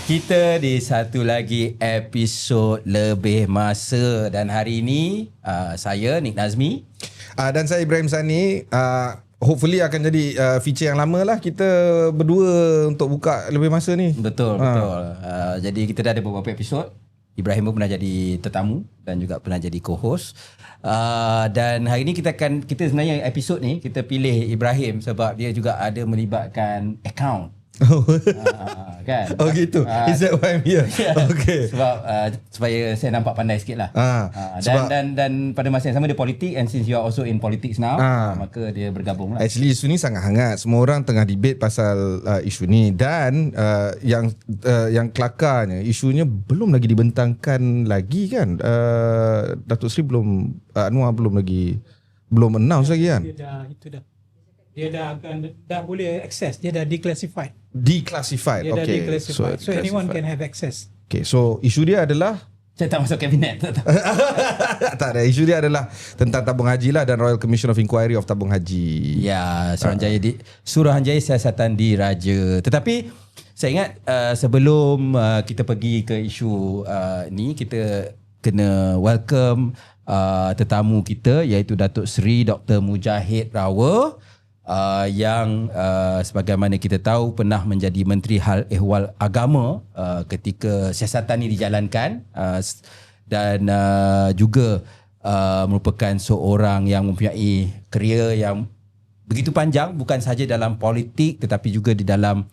Kita di satu lagi episod lebih masa dan hari ini saya Nik Nazmi dan saya Ibrahim Sani. Hopefully akan jadi feature yang lama lah kita berdua untuk buka lebih masa ni. Betul. Jadi kita dah ada beberapa episod. Ibrahim pun pernah jadi tetamu dan juga pernah jadi co-host. Dan hari ni kita sebenarnya episod ni kita pilih Ibrahim sebab dia juga ada melibatkan account. Kan? Oh gitu. Is that why I'm here? Yeah. Okay. Sebab supaya saya nampak pandai sikit lah. Dan pada masa yang sama dia politik, and since you are also in politics now, maka dia bergabung lah. Actually isu ni sangat hangat. Semua orang tengah debate pasal isu ni dan yang kelakarnya isunya belum lagi dibentangkan lagi kan. Datuk Seri Anwar belum announce lagi kan. Dia dah boleh access. Dia dah declassified. Declassified. Dia dah declassified. So anyone can have access. Okay, so isu dia adalah saya tak masuk kabinet. tak ada. Isu dia adalah tentang tabung haji lah dan Royal Commission of Inquiry of Tabung Haji. Ya, Suruhanjaya Siasatan Diraja. Tetapi saya ingat sebelum kita pergi ke isu ni, kita kena welcome tetamu kita iaitu Datuk Seri Dr. Mujahid Rawa. Yang sebagaimana kita tahu pernah menjadi Menteri Hal Ehwal Agama ketika siasatan ini dijalankan, dan juga merupakan seorang yang mempunyai kerjaya yang begitu panjang, bukan sahaja dalam politik tetapi juga di dalam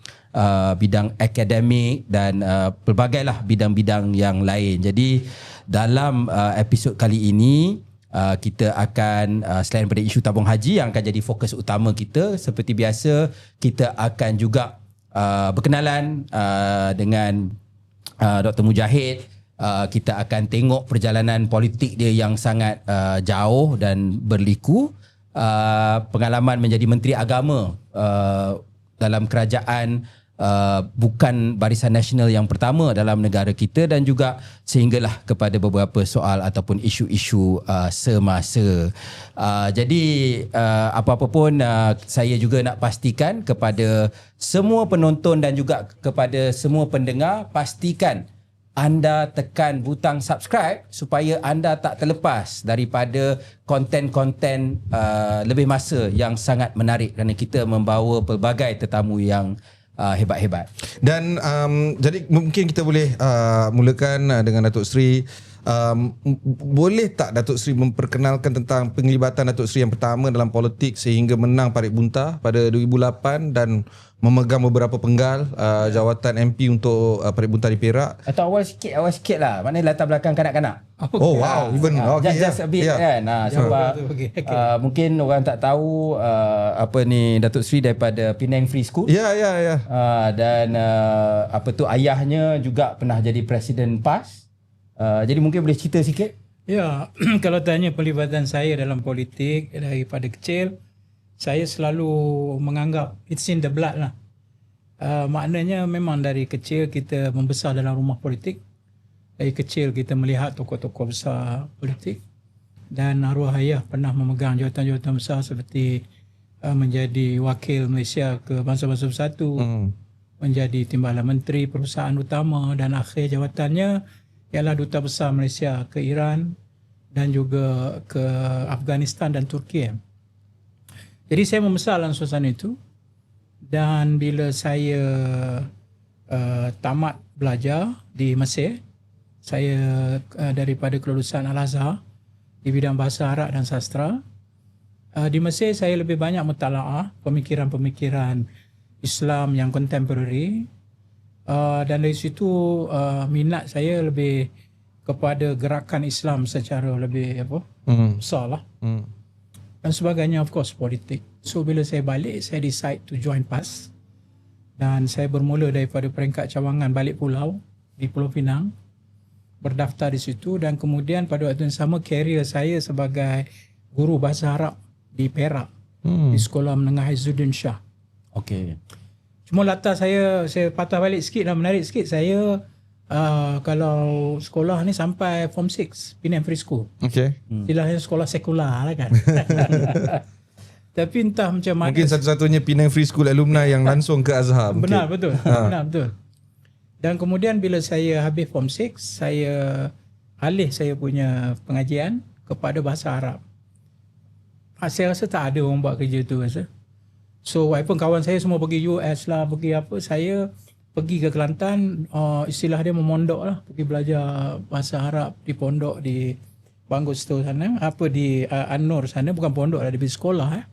bidang akademik dan pelbagailah bidang-bidang yang lain. Jadi dalam episod kali ini kita akan selain daripada isu tabung haji yang akan jadi fokus utama kita, seperti biasa kita akan juga berkenalan dengan Dr. Mujahid. Kita akan tengok perjalanan politik dia yang sangat jauh dan berliku, pengalaman menjadi Menteri Agama dalam kerajaan bukan Barisan Nasional yang pertama dalam negara kita, dan juga sehinggalah kepada beberapa soal ataupun isu-isu semasa. Jadi apa-apa pun saya juga nak pastikan kepada semua penonton dan juga kepada semua pendengar, pastikan anda tekan butang subscribe supaya anda tak terlepas daripada konten-konten lebih masa yang sangat menarik, kerana kita membawa pelbagai tetamu yang hebat-hebat. Dan jadi mungkin kita boleh mulakan dengan Datuk Seri. Boleh tak Datuk Seri memperkenalkan tentang penglibatan Datuk Seri yang pertama dalam politik sehingga menang Parit Bunta pada 2008 dan memegang beberapa penggal jawatan MP untuk Parit Bunta di Perak? Atau awal sikit lah. Maknanya latar belakang kanak-kanak. Oh wow, even just a bit kan. Sebab mungkin orang tak tahu Datuk Seri daripada Penang Free School. Ya. Dan ayahnya juga pernah jadi Presiden PAS. Jadi mungkin boleh cerita sikit? Ya, kalau tanya pelibatan saya dalam politik daripada kecil, saya selalu menganggap it's in the blood lah. Maknanya memang dari kecil kita membesar dalam rumah politik. Dari kecil kita melihat tokoh-tokoh besar politik, dan arwah ayah pernah memegang jawatan-jawatan besar seperti menjadi wakil Malaysia ke Bangsa-Bangsa Bersatu, menjadi timbalan menteri perusahaan utama, dan akhir jawatannya ialah Duta Besar Malaysia ke Iran dan juga ke Afghanistan dan Turki. Jadi saya membesar dalam suasana itu, dan bila saya tamat belajar di Mesir, saya daripada kelulusan Al-Azhar di bidang bahasa Arab dan sastra. Di Mesir saya lebih banyak mentalaah pemikiran-pemikiran Islam yang kontemporari, dan dari situ minat saya lebih kepada gerakan Islam secara lebih besar lah. Dan sebagainya, of course politik. So bila saya balik, saya decide to join PAS, dan saya bermula daripada peringkat cawangan balik pulau di Pulau Pinang, berdaftar di situ, dan kemudian pada waktu yang sama karier saya sebagai guru bahasa Arab di Perak, di Sekolah Menengah Izzuddin Shah. Okey. Cuma latar saya patah balik sikit dan menarik sikit. Saya kalau sekolah ni sampai Form 6 Penang Free School. Okay. Istilahnya sekolah sekular lah kan. Tapi entah macam mana. Mungkin satu-satunya Penang Free School alumni yang langsung ke Azhar. Benar, betul. Benar, betul. Dan kemudian bila saya habis Form 6, saya punya pengajian kepada bahasa Arab. Saya rasa tak ada orang buat kerja tu rasa. So walaupun kawan saya semua pergi US lah, pergi apa, saya pergi ke Kelantan, istilah dia memondok lah, pergi belajar bahasa Arab di pondok di Banggut Store sana, di An-Nur sana, bukan pondok lah, di sekolah.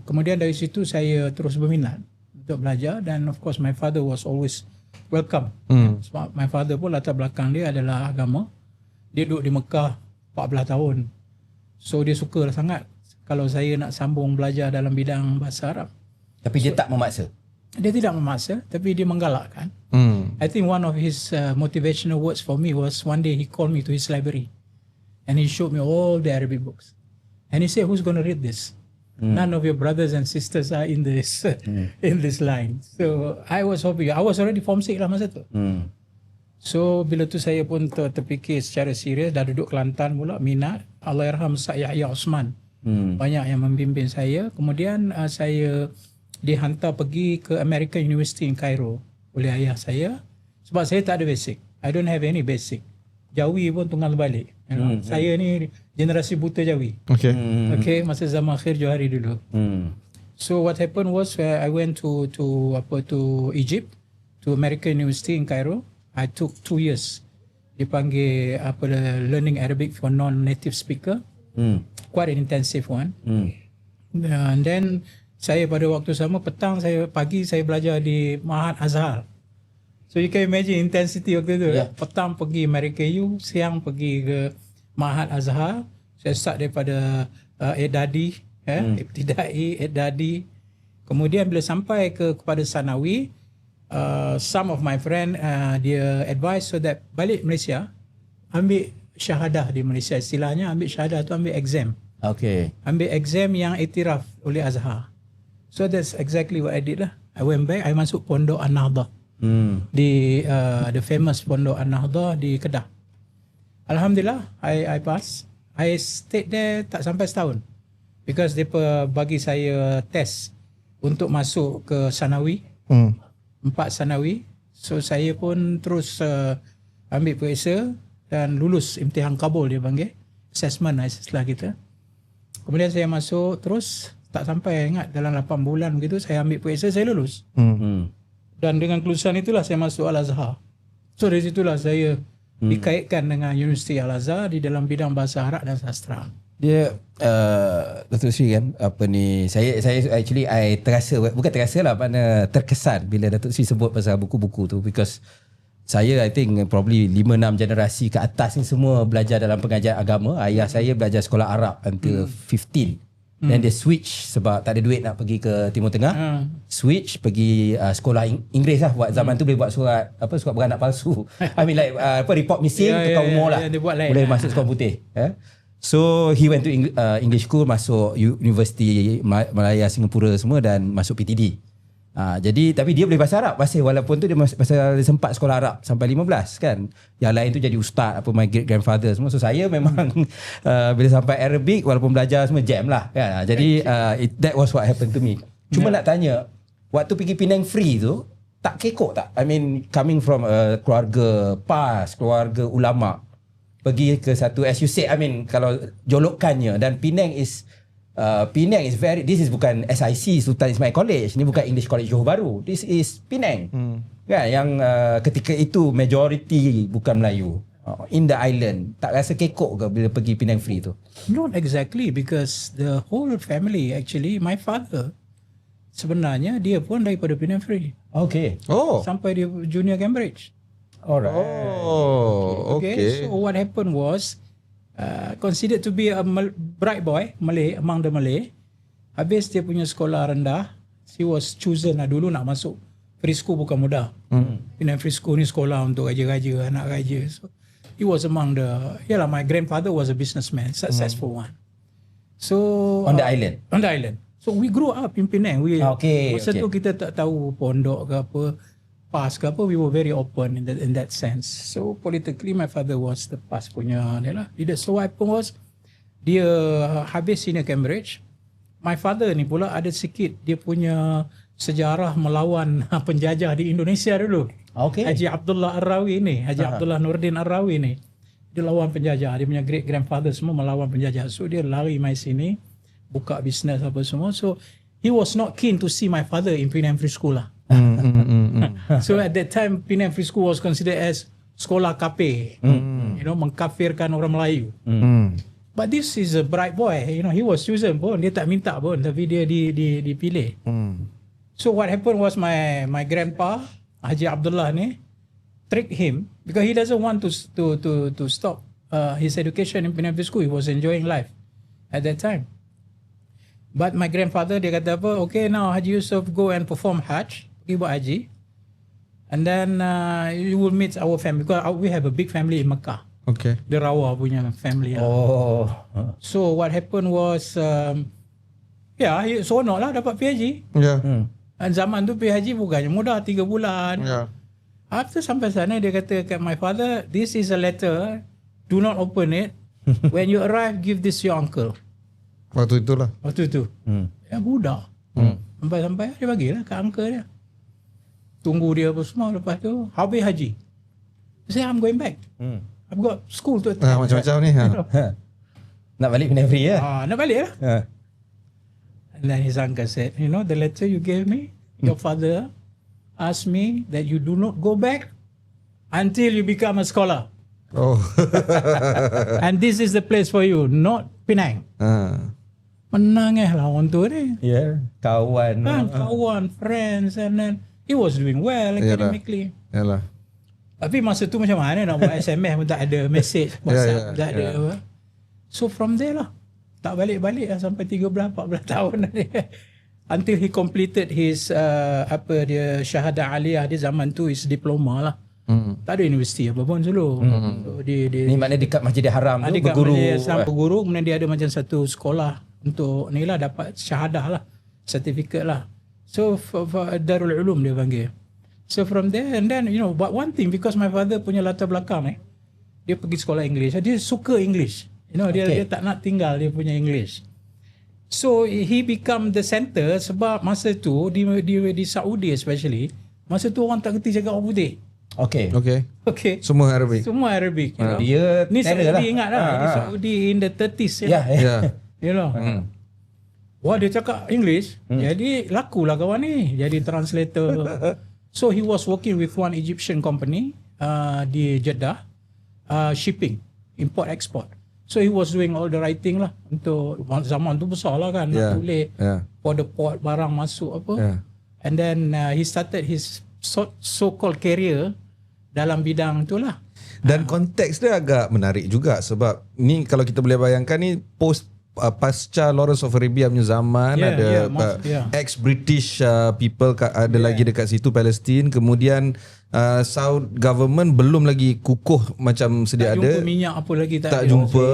Kemudian dari situ saya terus berminat untuk belajar, dan of course my father was always welcome. Sebab my father pun latar belakang dia adalah agama. Dia duduk di Mekah 14 tahun. So dia suka sangat kalau saya nak sambung belajar dalam bidang bahasa Arab. Tapi dia tak memaksa. Dia tidak memaksa, tapi dia menggalakkan. I think one of his motivational words for me was one day he called me to his library and he showed me all the Arabic books. And he said, who's going to read this? None of your brothers and sisters are in this in this line. So I was hoping, I was already Form 6 lah masa tu. So bila tu saya pun terfikir secara serius, dah duduk Kelantan pula, minat. Allahyarham Ustaz Yahya Osman. Banyak yang membimbing saya. Kemudian saya dihantar pergi ke American University in Cairo oleh ayah saya. Sebab saya tak ada basic. I don't have any basic. Jawi pun tunggal balik. Saya ni generasi buta Jawi. Okay, masa zaman akhir Johari dulu. So what happened was I went to Egypt, to American University in Cairo. I took 2 years. Dipanggil learning Arabic for non-native speaker. Quite an intensive one. And then saya pada waktu sama pagi saya belajar di Mahat Azhar. So you can imagine intensity waktu itu. Petang pergi American U, siang pergi ke Mahat Azhar. Saya start daripada Edadi, Ibtidai, Edadi. Kemudian bila sampai kepada Sanawi, some of my friend dia advise so that balik Malaysia, ambil syahadah di Malaysia. Istilahnya ambil syahadah tu ambil exam. Ambil exam yang iktiraf oleh Azhar. So that's exactly what I did lah. I went back, I masuk Pondok An-Nahdah. Di the famous Pondok An-Nahdah di Kedah. Alhamdulillah, I pass. I stayed there tak sampai setahun. Because dia bagi saya test untuk masuk ke Sanawi. 4 Sanawi. So saya pun terus ambil periksa dan lulus imtihan kabul dia panggil. Assessment istilah kita. Kemudian saya masuk terus, tak sampai ingat dalam 8 bulan begitu saya ambil periksa, saya lulus. Dan dengan kelulusan itulah saya masuk Al-Azhar. So dari situlah saya dikaitkan dengan Universiti Al-Azhar di dalam bidang bahasa Arab dan sastra. Dia Datuk Sri kan, saya actually terkesan bila Datuk Sri sebut pasal buku-buku tu, because saya I think probably 5-6 generasi ke atas ni semua belajar dalam pengajian agama. Ayah saya belajar sekolah Arab until 15. Then dia switch sebab tak ada duit nak pergi ke Timur Tengah. Switch pergi sekolah Inggeris lah. Buat zaman tu boleh buat surat beranak palsu. I mean like report missing, tukar umur lah. Boleh masuk sekolah putih. So he went to English school, masuk Universiti Malaya Singapura semua dan masuk PTD. Jadi tapi dia boleh bahasa Arab masih, walaupun tu dia sempat sekolah Arab sampai 15 kan. Yang lain tu jadi ustaz, my great grandfather semua. So saya memang bila sampai Arabic walaupun belajar semua jam lah kan. Jadi that was what happened to me. Cuma nak tanya, waktu pergi Penang Free tu tak kekok tak? I mean coming from a keluarga PAS, keluarga ulama, pergi ke satu, as you said, I mean kalau jolokannya, dan Penang is very, this is bukan SIC Sultan Ismail College, ni bukan English College Johor Bahru, this is Penang kan, yang ketika itu majority bukan Melayu in the island. Tak rasa kekok ke bila pergi Penang Free tu? Not exactly, because the whole family actually, my father sebenarnya dia pun daripada Penang Free. Sampai dia junior Cambridge. Alright. Okay. So what happened was, considered to be a bright boy, Malay, among the Malay. Habis dia punya sekolah rendah, he was chosen lah. Dulu nak masuk free school bukan mudah. Penang Free School ni sekolah untuk raja-raja, anak raja. So he was among the, my grandfather was a businessman, successful one. So on the island. On the island. So we grew up in Penang. Masa tu kita tak tahu pondok ke apa, PAS ke apa, we were very open in that sense. So politically my father was the PAS punya leader. So what happened was, dia habis senior Cambridge. My father ni pula ada sikit dia punya sejarah melawan penjajah di Indonesia dulu. Okay. Haji Abdullah Ar-Rawi ni, Haji Abdullah Nurdin Ar-Rawi ni, dia lawan penjajah. Dia punya great grandfather semua melawan penjajah. So dia lari mai sini, buka bisnes apa semua. So he was not keen to see my father in Penang Free School lah. So at that time Penang Free School was considered as sekolah kafir. You know, mengkafirkan orang Melayu. But this is a bright boy. You know, he was chosen pun. Dia tak minta pun, tapi dia dipilih. So what happened was my grandpa Haji Abdullah ni tricked him because he doesn't want to stop his education in Penang Free School. He was enjoying life at that time. But my grandfather dia kata apa? Okay, now Haji Yusof go and perform Hajj, pergi buat haji, and then you will meet our family because we have a big family in Mecca. Okay. The Rawa punya family. Oh. So what happened was, he seronok lah dapat pergi haji. Ya. Dan zaman tu pergi haji bukannya mudah, 3 bulan. Ya. After sampai sana dia kata kat my father, this is a letter, do not open it. When you arrive, give this your uncle. Waktu itulah. Waktu tu. Ya budak. Sampai-sampai dia bagilah kat uncle dia. Tunggu dia apa semua, lepas tu habis haji. Dia say, I'm going back. I've got school to attend. Macam-macam ni. Nak balik Penang Free ya? Nak balik lah. And then his uncle said, you know, the letter you gave me, your father asked me that you do not go back until you become a scholar. Oh. And this is the place for you, not Penang. Menangis lah orang tu ni. Ya, kawan. Kan, kawan, friends, and then he was doing well academically. Yalah. Tapi masa tu macam mana nak buat SMS pun tak ada, message WhatsApp pun tak ada apa. So from there lah, tak balik-balik lah sampai 13-14 tahun ni. Until he completed his syahadah aliyah di zaman tu, his diploma lah. Tak ada universiti apa pun dulu. So, Ni maknanya dekat Masjidil Haram tu dekat berguru. berguru, kemudian dia ada macam satu sekolah untuk ni lah, dapat syahadah lah, sertifikat lah. So for Darul Ulum dia panggil. So from there, and then you know, but one thing, because my father punya latar belakang dia pergi sekolah English, dia suka English. You know, dia tak nak tinggal dia punya English. So he become the center sebab masa tu di Saudi especially, masa tu orang tak kerti cakap orang putih. Okay. Semua Arabic. Semua Arabic. You know? Dia ni Saudi lah. ingat lah. Di Saudi in the 30s. You know. Wah, dia cakap English. Jadi lakulah kawan ni. Jadi translator. So he was working with one Egyptian company di Jeddah, shipping, import export. So he was doing all the writing lah untuk zaman tu besar lah kan, nak tulis for the port barang masuk apa. And then he started his so-called career dalam bidang tu lah. Dan konteks dia agak menarik juga sebab ni kalau kita boleh bayangkan ni pasca Lawrence of Arabia punya zaman, ada ex-British people ada lagi dekat situ, Palestine. Kemudian Saudi government belum lagi kukuh macam sedia tak ada. Jumpa minyak apa lagi tak jumpa.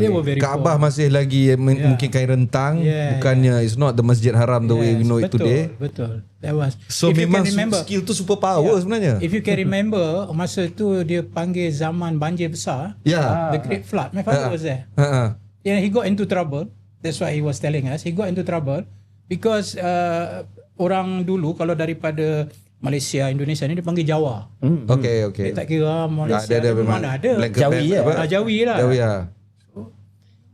They were very Kaabah poor. masih lagi mungkin kain rentang. Bukannya it's not the Masjid Haram the way we know it today. Betul. That was. So if memang remember, skill tu super power sebenarnya. If you can remember, masa tu dia panggil zaman banjir besar. The Great Flood. My father was there. Yeah, he got into trouble. That's why he was telling us. He got into trouble because orang dulu kalau daripada Malaysia, Indonesia ni dia panggil Jawa. Okay. Dia tak kira Malaysia ada mana ada. Jawi lah. Jawi lah. Jawi lah.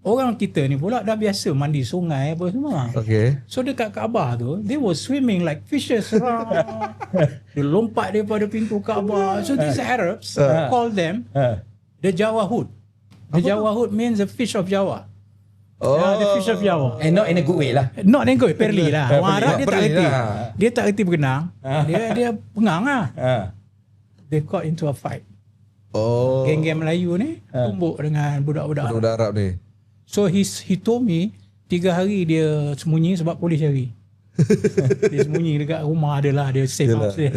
Orang kita ni pula dah biasa mandi sungai apa semua. Okay. So dekat Kaabah tu, they were swimming like fishes around. Dia lompat daripada pintu Kaabah. So these Arabs call them the Jawahud. The Jawahud means the fish of Java. The fish of Java. And not in a good way lah. Not in a good way, perli lah. Orang Arab dia tak perli reti. lah. Dia tak reti berenang. Dia pengang lah. They got into a fight. Geng-geng Melayu ni tumbuk dengan budak-budak Budak Arab ni. So he told me 3 hari dia sembunyi sebab polis cari. Dia sembunyi dekat rumah dia lah, dia safe house dia.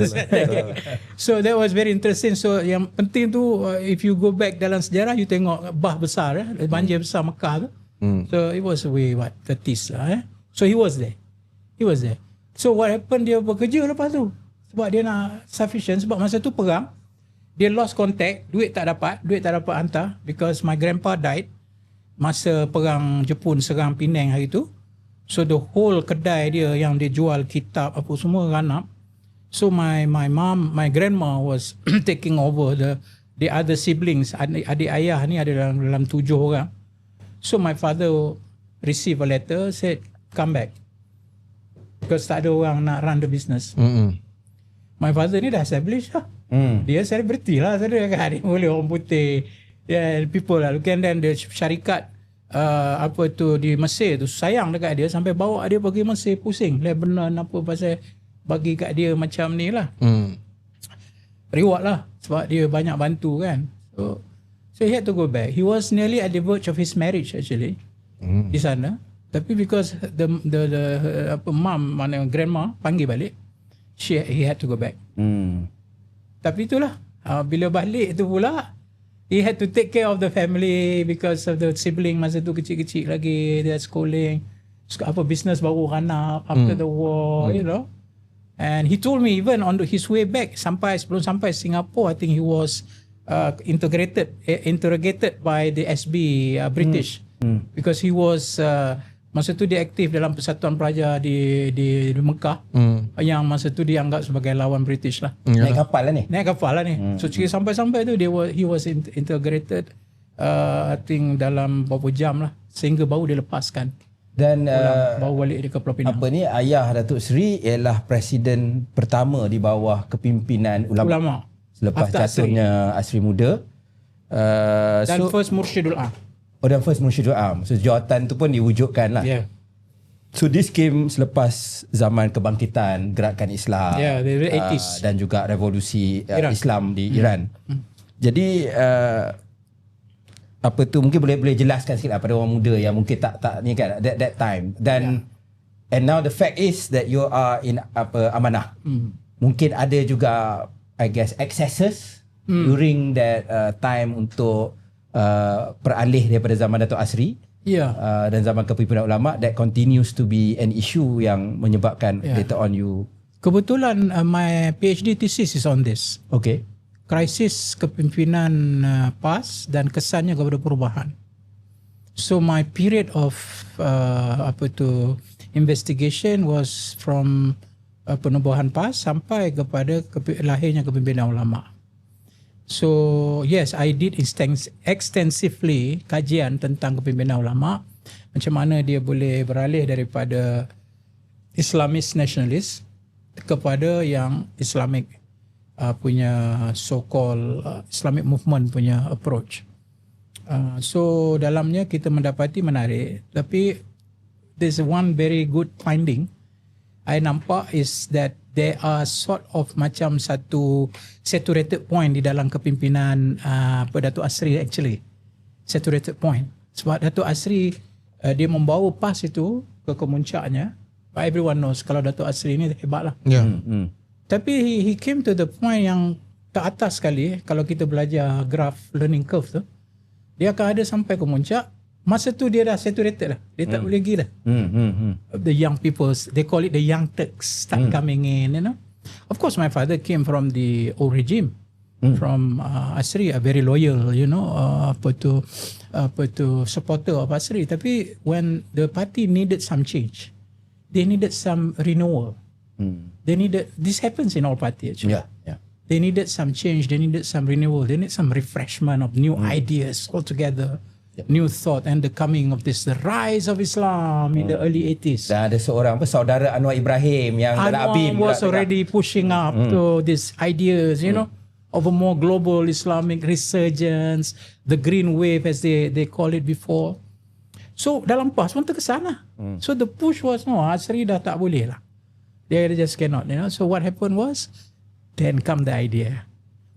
So that was very interesting. So yang penting tu, if you go back dalam sejarah, you tengok bah besar, banjir besar Mekah tu. So it was way 30s lah. So he was there. So what happened, dia bekerja lepas tu sebab dia nak sufficient. Sebab masa tu perang, dia lost contact, duit tak dapat hantar because my grandpa died masa perang Jepun serang Penang hari tu. So the whole kedai dia yang dia jual kitab apa semua run up. So my grandma was taking over the other siblings. Adik ayah ni ada dalam 7 orang. So my father received a letter said come back. Because tak ada orang nak run the business. My father ni dah established lah. Dia celebrity lah. Dia kan, dia boleh orang putih. People lah. And then the syarikat di Mesir tu sayang dekat dia sampai bawa dia pergi Mesir pusing. Lebanon apa pasal bagi kat dia macam ni lah. Reward lah. Sebab dia banyak bantu kan. So he had to go back. He was nearly at the verge of his marriage actually. Di sana. Tapi because the mom, grandma panggil balik, he had to go back. Tapi itulah, bila balik tu pula, he had to take care of the family because of the sibling masa tu kecil-kecil lagi, dia schooling, business baru run up after the war, you know. And he told me even on his way back, sebelum sampai Singapore, I think he was interrogated by the SB British because he was masa tu dia aktif dalam Persatuan Pelajar di Mekah yang masa tu dianggap sebagai lawan British lah. Naik kapal lah ni. So sampai-sampai tu he was integrated I think dalam beberapa jam lah sehingga baru dia lepaskan. Dan baru balik dia ke Pulau Pinang. Ayah Datuk Seri ialah presiden pertama di bawah kepimpinan ulama. Selepas jatuhnya Asri Muda. Dan first Mursyidul Am. Dan first Mursyidul Am. So jawatan tu pun diwujudkan lah. Yeah. So this came selepas zaman kebangkitan gerakan Islam. Yeah, the 80s. Dan juga revolusi Islam di Iran. Jadi mungkin boleh jelaskan sikit lah pada orang muda yang mungkin tak ni kan that time. Dan and now the fact is that you are in amanah. Mungkin ada juga I guess excesses during that time untuk peralih daripada zaman Datuk Asri dan zaman kepimpinan ulama that continues to be an issue yang menyebabkan later on you. Kebetulan my PhD thesis is on this. Okay. Krisis kepimpinan PAS dan kesannya kepada perubahan. So my period of investigation was from penubuhan PAS sampai kepada lahirnya kepimpinan ulama. So yes, I did extensively kajian tentang kepimpinan ulama, macam mana dia boleh beralih daripada Islamist nationalist kepada yang Islamic punya so-called Islamic movement punya approach. So dalamnya kita mendapati menarik, tapi there's one very good finding I nampak is that there are sort of macam satu saturated point di dalam kepimpinan Datuk Asri actually. Saturated point. Sebab Datuk Asri dia membawa PAS itu ke kemuncaknya. But everyone knows kalau Datuk Asri ni hebat lah. Tapi he came to the point yang ke atas sekali. Kalau kita belajar graph learning curve tu, dia akan ada sampai ke puncak. Masa tu dia dah saturated lah. Dia tak boleh lagi dah. The young people, they call it the young Turks start coming in, you know. Of course, my father came from the old regime, from Asri, a very loyal, you know, supporter of Asri. Tapi when the party needed some change, they needed some renewal. They needed, this happens in all party actually. They needed some change, they needed some renewal, they need some refreshment of new ideas altogether. New thought and the coming of this, the rise of Islam in the early 80s. Dan ada seorang saudara Anwar Ibrahim yang Anwar was already pushing up to these ideas, you know, of a more global Islamic resurgence, the green wave as they call it before. So dalam PAS pun terkesan lah. So the push was, no, Asri dah tak boleh lah. They just cannot, you know. So what happened was, then come the idea.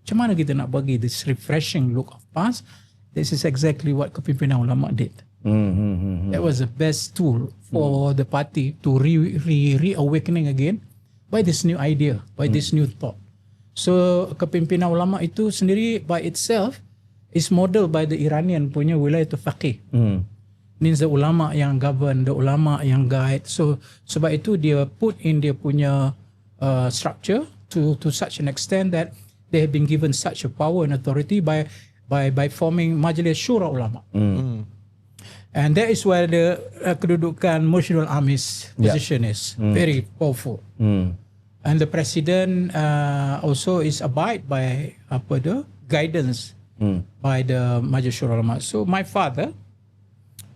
Macam mana kita nak bagi this refreshing look of PAS? This is exactly what kepimpinan ulama did. That was the best tool for the party to reawakening again by this new idea, by this new thought. So kepimpinan ulama itu sendiri by itself is modeled by the Iranian punya wilayatul faqih. Means the ulama yang govern, the ulama yang guide. So sebab itu dia put in dia punya structure to such an extent that they have been given such a power and authority by forming Majlis Syura Ulama. And that is where the kedudukan Muslimul Amis position is very powerful. And the president also is abide by guidance by the Majlis Syura Ulama. So my father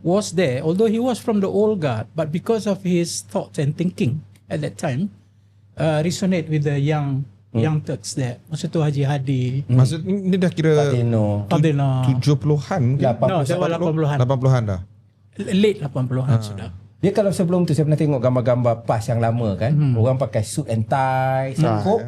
was there, although he was from the old guard, but because of his thoughts and thinking at that time, resonate with the young Turks there. Masa tu Haji Hadi. Maksud ni dah kira Fadilno. 70-an ke? No, saya 80-an. 80-an dah. Late 80-an sudah. Dia kalau sebelum tu saya pernah tengok gambar-gambar PAS yang lama kan. Orang pakai suit and tie, sangkop,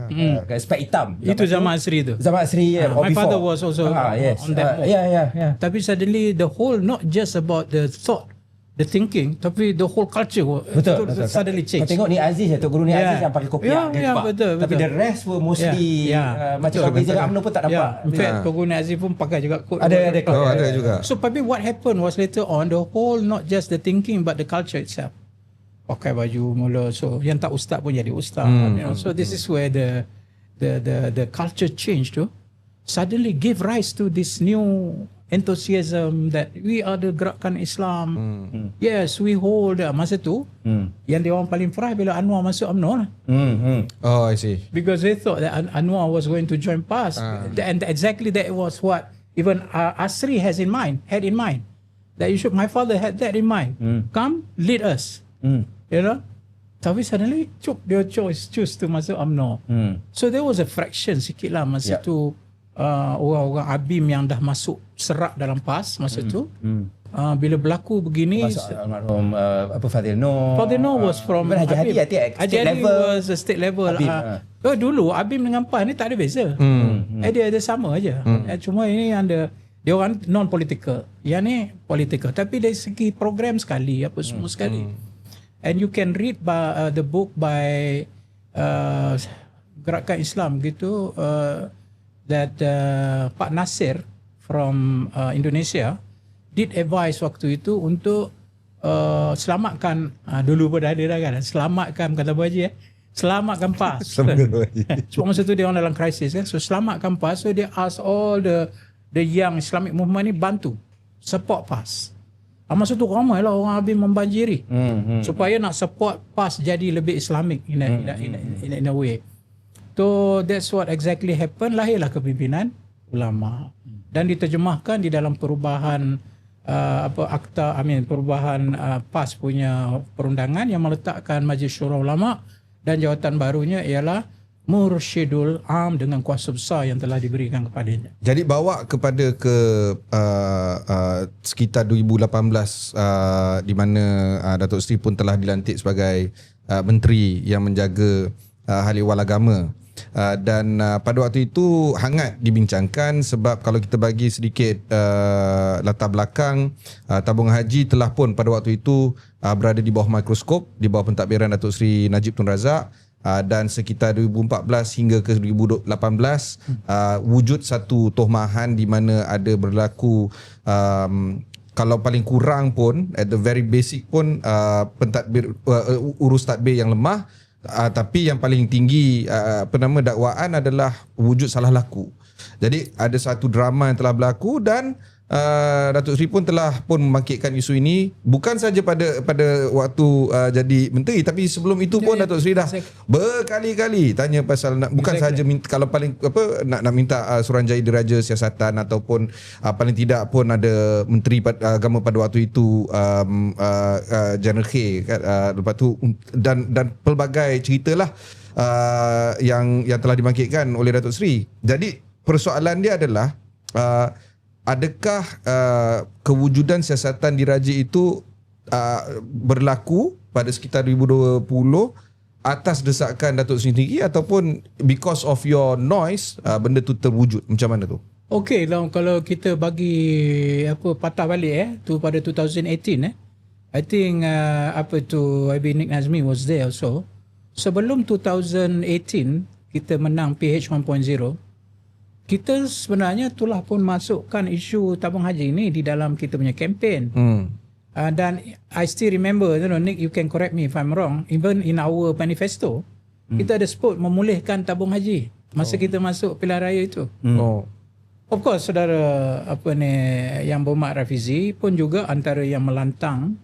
spek hitam. Itu zaman Asri tu. Zaman Asri, or My before. father was also yes. on that mode. Yeah. Tapi suddenly the whole, not just about the thought, the thinking, tapi the whole culture Betul. suddenly Kau change. tengok ni Aziz, Tok Guru ni Aziz yang pakai kopiah. Betul. Tapi the rest were mostly macam kalau beza dengan UMNO pun tak nampak. In fact, Tok Guru Aziz pun pakai juga kot. Ada kot. Oh, ada juga. So tapi what happened was later on, the whole not just the thinking but the culture itself. Pakai baju mula, so yang tak ustaz pun jadi ustaz. So this is where the culture change tu suddenly give rise to this new enthusiasm that we are the gerakan Islam. Yes, we hold. Masa tu yang dia orang paling frah bila Anwar masuk UMNO lah. Oh, I see. Because they thought that Anwar was going to join PAS, and exactly that was what even Asri had in mind. That my father had that in mind. Come lead us. You know, tapi suddenly dia choose to masuk UMNO. So there was a fraction sikit lah masa tu, orang-orang ABIM yang dah masuk serak dalam PAS masa tu. Bila berlaku begini, Almarhum Fadilno. Fadilno was from Haji Hadi Haji Hadi was a state level. Dulu ABIM dengan PAS ni tak ada beza. Dia ada sama aja. Cuma ini ada dia orang non-political. Yang ni political. Tapi dari segi program sekali, apa semua sekali. And you can read the book by Gerakan Islam gitu, that Pak Nasir from Indonesia did advise waktu itu untuk selamatkan, dulu pun ada dah kan, selamatkan, kata Bu Haji selamatkan PAS. Sebab masa tu dia orang dalam krisis kan, so selamatkan PAS. So dia ask all the young Islamic movement ni bantu support PAS. Masa tu ramai lah orang habis membanjiri supaya nak support PAS jadi lebih Islamic in a way. So that's what exactly happened. Lahirlah kepimpinan ulama dan diterjemahkan di dalam perubahan perubahan PAS punya perundangan yang meletakkan Majlis Syura Ulama, dan jawatan barunya ialah Mursyidul Am dengan kuasa besar yang telah diberikan kepadanya. Jadi bawa kepada sekitar 2018 di mana Datuk Seri pun telah dilantik sebagai menteri yang menjaga hal ehwal agama. Dan pada waktu itu hangat dibincangkan sebab kalau kita bagi sedikit latar belakang, tabung haji telah pun pada waktu itu berada di bawah mikroskop, di bawah pentadbiran Datuk Seri Najib Tun Razak. Dan sekitar 2014 hingga ke 2018 wujud satu tohmahan di mana ada berlaku kalau paling kurang pun at the very basic pun pentadbir urus tadbir yang lemah, tapi yang paling tinggi dakwaan adalah wujud salah laku. Jadi ada satu drama yang telah berlaku dan Datuk Seri pun telah membangkitkan isu ini bukan saja pada waktu jadi menteri, tapi sebelum itu pun Datuk Seri dah berkali-kali tanya pasal bukan saja kalau paling nak minta Suruhanjaya Diraja Siasatan ataupun paling tidak pun ada menteri agama pada waktu itu General K lepas tu dan pelbagai ceritalah yang telah dibangkitkan oleh Datuk Seri. Jadi persoalan dia adalah adakah kewujudan siasatan diraja itu berlaku pada sekitar 2020 atas desakan Datuk Seri sendiri ataupun because of your noise benda tu terwujud? Macam mana tu? Okey, kalau kita bagi patah balik tu pada 2018 I think IB Nick Nazmi was there also. Sebelum 2018 kita menang PH 1.0, kita sebenarnya telah pun masukkan isu tabung haji ini di dalam kita punya kempen. Dan I still remember, Nick, you can correct me if I'm wrong, even in our manifesto, kita ada sebut memulihkan tabung haji masa kita masuk pilihan raya itu. Of course, saudara yang berhormat Rafizi pun juga antara yang melantang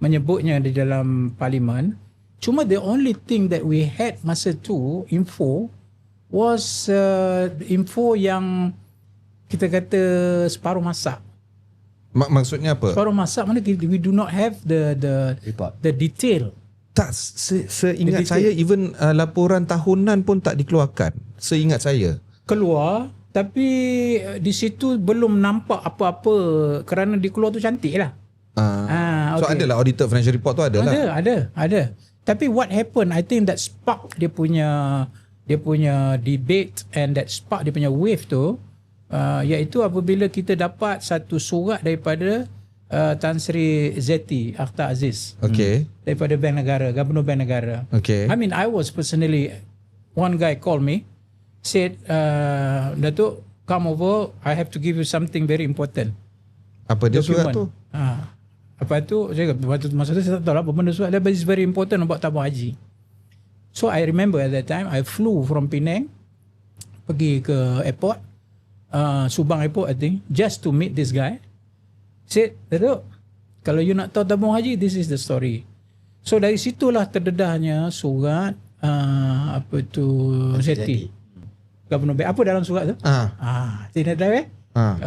menyebutnya di dalam parlimen. Cuma the only thing that we had masa tu info was info yang kita kata separuh masak. Maksudnya apa? Separuh masak mana we do not have the Report. the detail. Tak, seingat saya even laporan tahunan pun tak dikeluarkan. Seingat saya. Keluar tapi di situ belum nampak apa-apa kerana dikeluar tu cantik lah. So adalah audited financial report tu adalah. Ada. Tapi what happened, I think that spark dia punya debate and that spark dia punya wave tu, iaitu apabila kita dapat satu surat daripada Tan Sri Zeti Akhtar Aziz. Okay. Daripada Bank Negara, Gubernur Bank Negara. Okay. I mean, I was personally, one guy called me, said, Datuk, come over, I have to give you something very important. Apa dia surat tu? Apa tu, saya masa tu saya tak tahu lah apa benda surat dia, but it's very important about tabung haji. So I remember at that time, I flew from Penang, pergi ke airport, Subang Airport I think, just to meet this guy. Said, Datuk, kalau you nak tahu tabung haji, this is the story. So dari situlah terdedahnya surat Zeti. Gubernur Bank. Apa dalam surat tu? Tidak tahu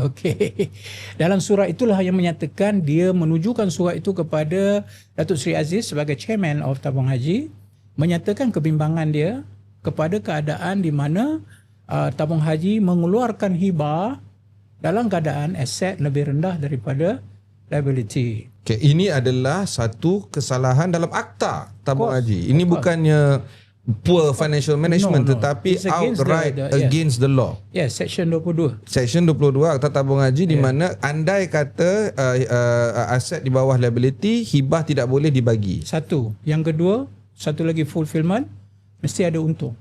Okey. Dalam surat itulah yang menyatakan dia menujukan surat itu kepada Datuk Seri Aziz sebagai chairman of Tabung Haji, menyatakan kebimbangan dia kepada keadaan di mana Tabung Haji mengeluarkan hibah dalam keadaan aset lebih rendah daripada liability. Okay, ini adalah satu kesalahan dalam akta tabung haji. Ini bukannya poor financial management, tetapi outright against the law. Yes, Section 22. Section 22 Akta Tabung Haji di mana andai kata aset di bawah liability, hibah tidak boleh dibagi. Satu. Yang kedua, satu lagi fulfillment, mesti ada untung.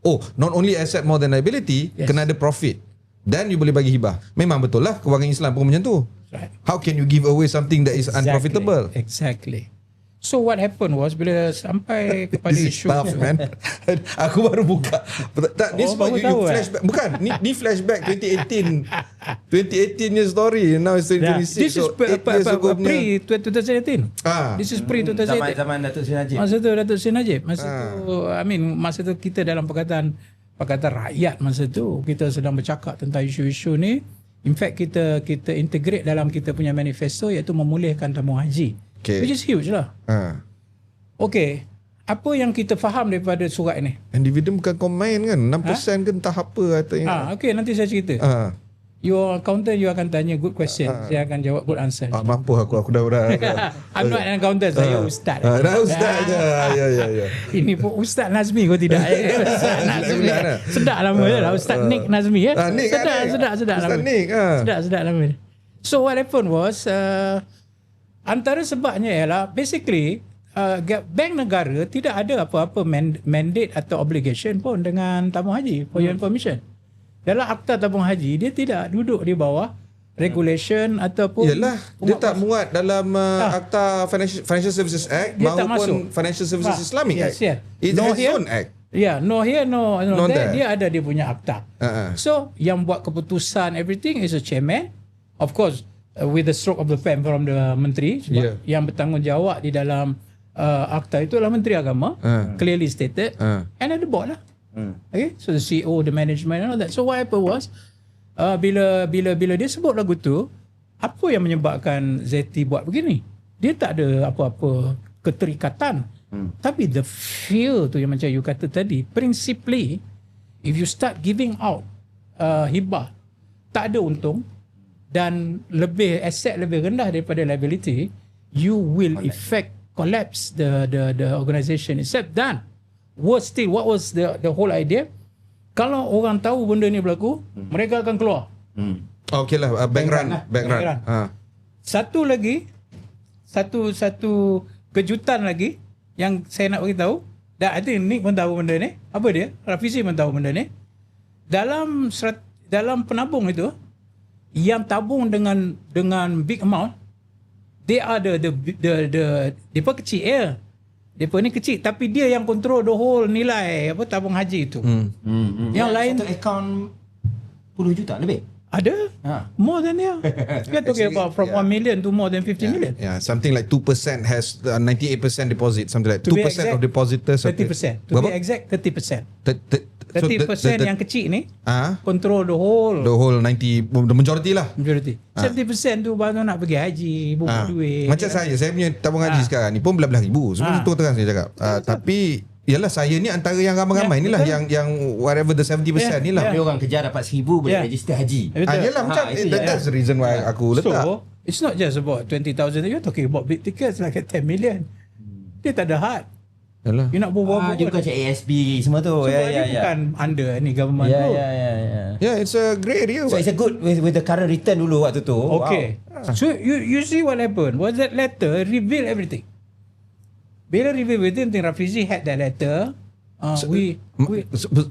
Oh, not only asset more than liability, kena ada profit. Dan you boleh bagi hibah. Memang betul lah kewangan Islam pun macam tu. Right. How can you give away something that is unprofitable? Exactly. So what happened was bila sampai kepada This is isu tough, man. Aku baru buka. Tak, ni sebab you flashback. Bukan, ni flashback 2018. 2018 year story. Now it's 2026. This is pre-2018. This is pre-2018. Zaman Datuk Seri Najib. Masa tu Datuk Seri Najib. Masa tu kita dalam Pakatan Rakyat masa tu kita sedang bercakap tentang isu-isu ni. In fact kita integrate dalam kita punya manifesto iaitu memulihkan tabung haji. Okay. Which is huge lah. Okay. Apa yang kita faham daripada surat ni? And dividend bukan kau main kan? 6% ke entah apa. Okay, nanti saya cerita. Your accountant, you akan tanya good question. Saya akan jawab good answer. Mampu aku dah I'm not an accountant, saya ustaz. Ustaz je. Ya. Ini pun Ustaz Nazmi kau tidak? Ustaz Nazmi. Sedap lama lah. Ustaz Nick Nazmi. Sedap lama. Sedap lama. So what happened was, antara sebabnya ialah basically Bank Negara tidak ada apa-apa mandate atau obligation pun dengan tabung haji, for your information. Dalam Akta Tabung Haji, dia tidak duduk di bawah regulation ataupun... Yalah, dia tak muat dalam Akta Financial Services Act maupun Financial Services Islamic Act. It's its own act. Yeah, no here, no there. Dia ada dia punya akta. So, yang buat keputusan everything is a chairman. Of course, with the stroke of the pen from the menteri. Sebab yang bertanggungjawab di dalam akta itu adalah Menteri Agama. Clearly stated. And ada board lah. Okay, so the CEO, the management and all that. So what happened was, bila dia sebut lagu tu, apa yang menyebabkan Zeti buat begini? Dia tak ada apa-apa keterikatan. Tapi the fear tu yang macam you kata tadi, principally, if you start giving out hibah, tak ada untung dan aset lebih rendah daripada liability, you will collapse the organisation itself. Dan worse still, what was the whole idea? Kalau orang tahu benda ni berlaku, mereka akan keluar. Okay lah, bank run. Satu kejutan lagi yang saya nak beritahu, dan I think Nick pun tahu benda ni. Apa dia? Rafizi pun tahu benda ni. Dalam penabung itu, yang tabung dengan big amount, they are the depa kecil ya. Depa ni kecil tapi dia yang control the whole nilai tabung haji itu. Yang lain satu akaun 10 juta lebih. Ada Ha. more than there. We're talking about from 1 million to more than 50 million. Yeah, something like 2% has 98% deposit, something like To be 2% of exact, depositors. 30%. To be exact, 30%. 30% yang kecil ni control the whole 90, the majority lah. majority. 70% tu baru nak pergi haji, bubuh duit. Macam saya punya tabung haji sekarang ni pun belah-belah ribu. Sebenarnya terang saya cakap. Tapi yalah, saya ni antara yang ramai-ramai ni lah, yang whatever the 70% ni lah. Tapi orang kejar dapat 1,000 boleh register haji. Yalah, macam that's the reason why aku letak. So, it's not just about 20,000. You're talking about big tickets like 10 million. Dia tak ada had. Yalah. You nak buat Dia bukan macam ASB semua tu. so, dia bukan under ni government tu. Yeah, it's a grey area. So it's a good with the current return dulu waktu tu. Okay. So you see what happened? Was that letter reveal everything? Bila reveal everything, Rafizi had that letter.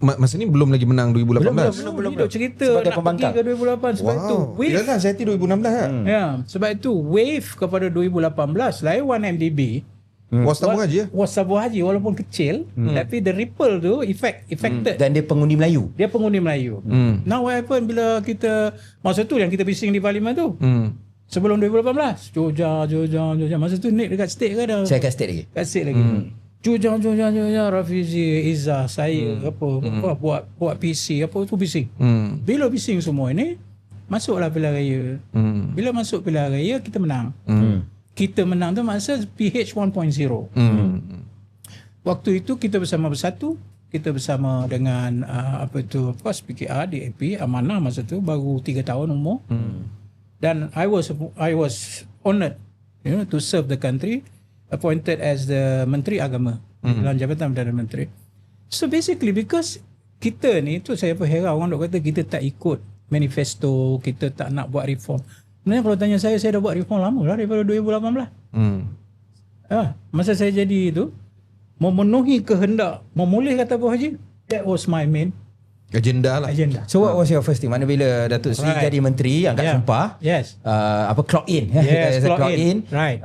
Masa ni belum lagi menang 2018. Belum duk cerita Sebab dia nak pembangkang. pergi ke 2008 sebab itu wave. Yalah, saya 2016 lah. Ya, sebab itu wave kepada 2018 lain 1MDB. Was tabung haji ya? Was tabung haji walaupun kecil, tapi the ripple tu affected. Dan dia pengundi Melayu. Dia pengundi Melayu. Now what happened bila kita masa tu yang kita bising di parlimen tu. Sebelum 2018, Jojah. Masa tu Nick dekat state ke dah? Saya kat state lagi. Kat state lagi. Jojah, Rafizi, Izzah, saya buat PC, apa tu bising. Bila bising semua ini, masuklah pilihan raya. Bila masuk pilihan raya, kita menang. Kita menang tu masa PH 1.0. Waktu itu kita bersama Bersatu, kita bersama dengan apa itu, of course PKR, DAP, Amanah masa tu baru 3 tahun umur. Dan I was honored, to serve the country, appointed as the Menteri Agama dalam Jabatan Perdana Menteri. So basically because kita ni tu saya heran orang dok kata kita tak ikut manifesto, kita tak nak buat reform. Sebenarnya kalau tanya saya dah buat reform lama lah daripada 2018. Masa saya jadi itu memenuhi kehendak memulihkan tabung haji, that was my main agenda lah. So what was your first thing? Mana bila Datuk Seri jadi menteri angkat sumpah? Yes. Apa clock in? Yes, clock in. Right.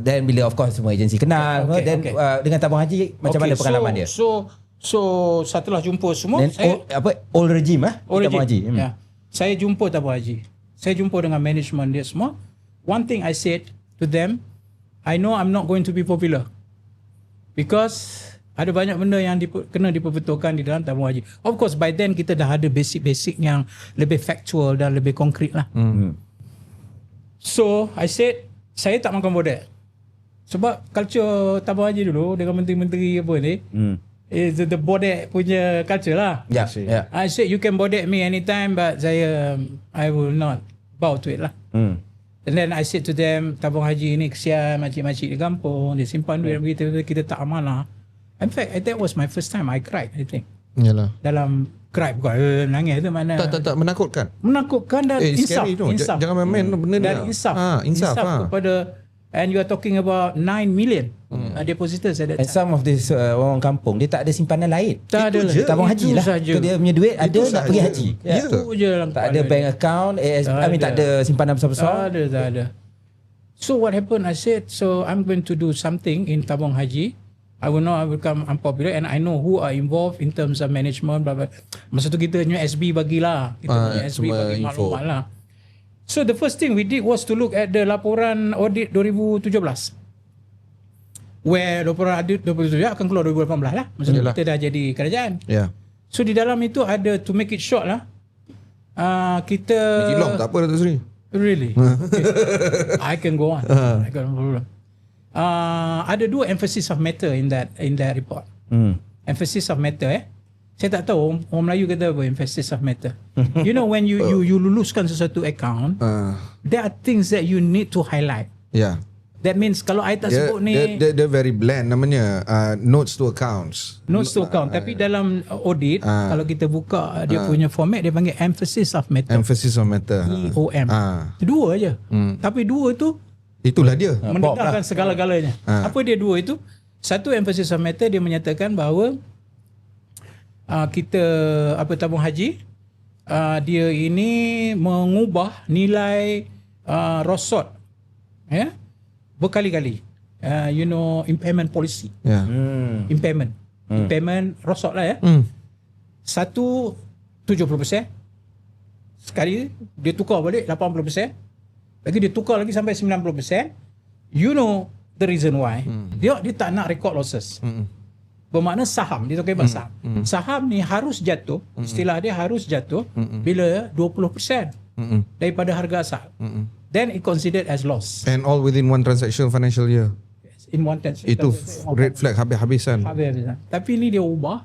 Then bila of course semua agensi kenal. Then dengan tabung haji macam mana pengalaman dia? So setelah jumpa semua, then, old regime tabung haji. Yeah. Saya jumpa tabung haji. Saya jumpa dengan management dia semua. One thing I said to them, I know I'm not going to be popular because ada banyak benda yang kena diperbetulkan di dalam tabung haji. Of course by then kita dah ada basic-basic yang lebih factual dan lebih konkret lah. So I said saya tak makan bodek. Sebab culture tabung haji dulu dengan menteri-menteri apa ni, is the bodek punya culture lah. Yeah. I said you can bodek me anytime, but I will not bow to it lah. And then I said to them, tabung haji ni kesian makcik-makcik di kampung, dia simpan duit kita tak amanah. In fact, that was my first time I cried, I think. Yalah. Dalam cry bukan nangis tu mana. Tak menakutkan. Menakutkan dan insaf. Insaf. Jangan main benda ni. Dan insaf kepada, and you are talking about 9 million depositors at that time. And some of this orang kampung dia tak ada simpanan lain. Tak ada lah. Tabung haji lah. Sahaja. Dia punya duit ada nak pergi haji. Itu je lah. Tak ada bank account, tak ada simpanan besar-besar. Tak ada. So what happened, I said, so I'm going to do something in tabung haji. I will know I will become unpopular and I know who are involved in terms of management. Blah, blah. Masa tu kita punya SB bagilah. Kita punya SB bagi maklumat lah. So the first thing we did was to look at the laporan audit 2017. Where laporan audit 2017 akan keluar 2018 lah. Masa tu kita dah jadi kerajaan. So di dalam itu ada, to make it short lah, kita... Make it long tak apa Datuk Seri. Really? Okay. I can go on. I got no problem. Ada 2 emphasis of matter in that report. Emphasis of matter saya tak tahu orang Melayu kata apa emphasis of matter. You know when you luluskan sesuatu account, there are things that you need to highlight. That means kalau I tak sebut ni, they're very bland namanya, notes to accounts. Tapi dalam audit kalau kita buka dia punya format, dia panggil emphasis of matter. Emphasis of matter. EOM. 2 aja. Tapi 2 tu itulah dia. Mendedahkan segala-galanya. Apa dia 2 itu? Satu, emphasis of matter, dia menyatakan bahawa kita tabung haji dia ini mengubah nilai rosot berkali-kali. Impairment policy. Impairment rosot lah Satu 70%, sekali dia tukar balik 80%, lagi dia tukar lagi sampai 90%. You know the reason why. Dia tak nak record losses. Bermakna saham, dia talking about saham. Saham ni harus jatuh, istilah dia harus jatuh bila 20% daripada harga asal. Then it considered as loss. And all within one transaction financial year. In one tense. Itu red flag habis-habisan. Habis-habisan. Tapi ni dia ubah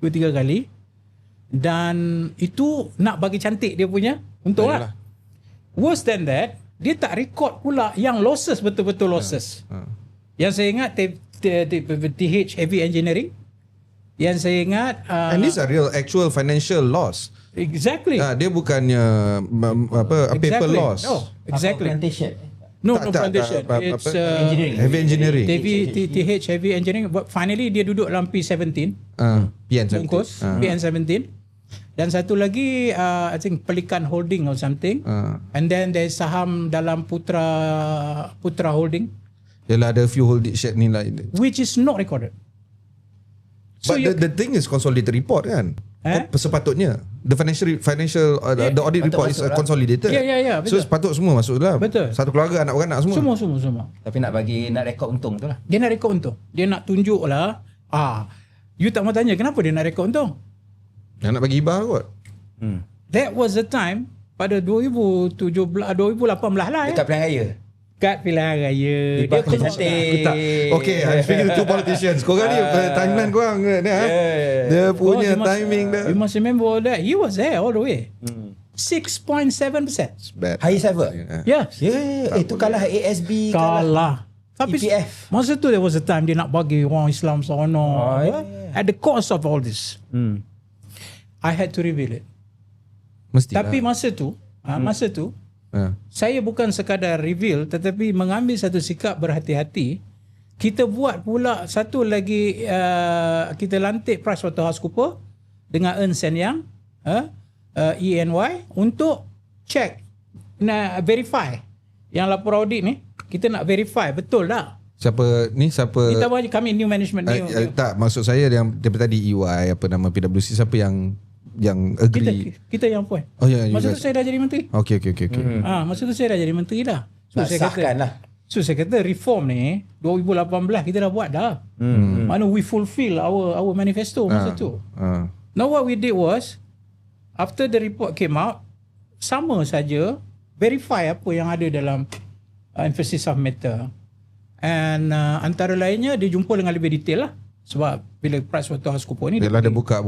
2-3 kali. Dan itu nak bagi cantik dia punya untung lah. Worse than that, dia tak record pula yang losses, betul-betul losses. Yang saya ingat TH Heavy Engineering. Yang saya ingat And these are real actual financial loss. Exactly. Dia bukannya paper loss. No, exactly. Plantation. No Tak, plantation. It's engineering. Heavy engineering. TH Heavy Engineering. But finally dia duduk dalam P17. PN17. Bungkus PN17. Dan satu lagi I think Pelikan Holding or something. And then there's saham dalam Putra Holding, Yalah, ada few holding share ni lah. which is not recorded. So But the thing is consolidated report kan? Sepatutnya the financial the audit report is consolidated. Yeah, So betul. sepatut semua masuk dalam. Betul. Satu keluarga, anak beranak semua. Semua. Tapi nak rekod untung tu lah. Dia nak rekod untung. Dia nak tunjuk lah. You tak mau tanya kenapa dia nak rekod untung. Yang nak bagi hibah kot. That was the time pada 2018 lah Dekat pilihan raya. Kat pilihan raya. Hibah Dia keluar. cantik. Okay, I'm speaking to two politicians. Korang ni timeline korang ni. Dia punya timing dah. You must remember all that. He was there all the way. 6.7%. Bad. Highest ever. Yeah. Itu kalah ASB, Kalah. Tapi EPF. masa tu there was a time dia nak bagi orang Islam sana. At the cost of all this. I had to reveal it. Mesti. Tapi masa tu saya bukan sekadar reveal tetapi mengambil satu sikap berhati-hati. Kita buat pula satu lagi kita lantik PricewaterhouseCoopers dengan Ernst & Young EY untuk check, nak verify yang lapor audit ni. Kita nak verify betul tak? Siapa? Kita bagi kami new management Tak, maksud saya yang daripada tadi EY apa nama PwC, siapa yang agree? kita yang point. Oh ya, Masa tu saya dah jadi menteri. Okay. Masa tu saya dah jadi menteri dah. Nak sahkan lah. So saya kata reform ni 2018 kita dah buat dah. Mana we fulfill our manifesto masa tu. Now what we did was after the report came out, sama saja verify apa yang ada dalam emphasis of matter. And antara lainnya dia jumpa dengan lebih detail lah. Sebab bila PricewaterhouseCoopers ni dia buka.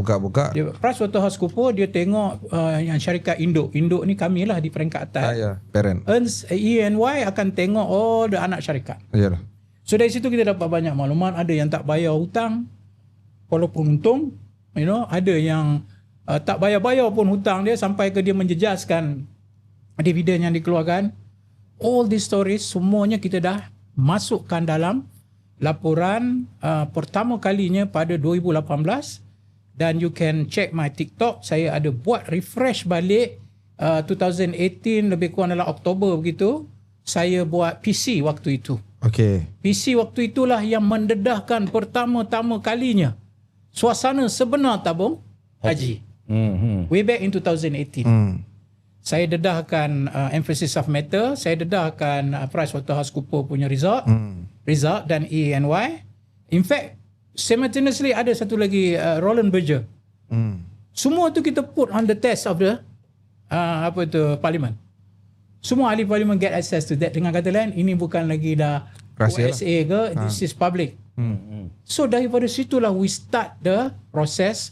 PricewaterhouseCoopers dia tengok yang syarikat induk ni kami lah di peringkat atas. Parent. Ernst EY akan tengok all the anak syarikat. Yalah. So dari situ kita dapat banyak maklumat. Ada yang tak bayar hutang walaupun untung, ada yang tak bayar pun hutang dia sampai ke dia menjejaskan dividen yang dikeluarkan. All these stories semuanya kita dah masukkan dalam laporan pertama kalinya pada 2018, dan you can check my TikTok. Saya ada buat refresh balik 2018 lebih kurang dalam Oktober begitu. Saya buat PC waktu itu. Okay. PC waktu itulah yang mendedahkan pertama-tama kalinya suasana sebenar tabung haji. Way back in 2018. Saya dedahkan emphasis of matter, saya dedahkan PricewaterhouseCoopers punya result dan EY. In fact, simultaneously ada satu lagi Roland Berger. Semua tu kita put on the test of the parliament. Semua ahli parlimen get access to that. Dengan kata lain, ini bukan lagi dah Rahsia OSA ke, this is public. So daripada situlah we start the process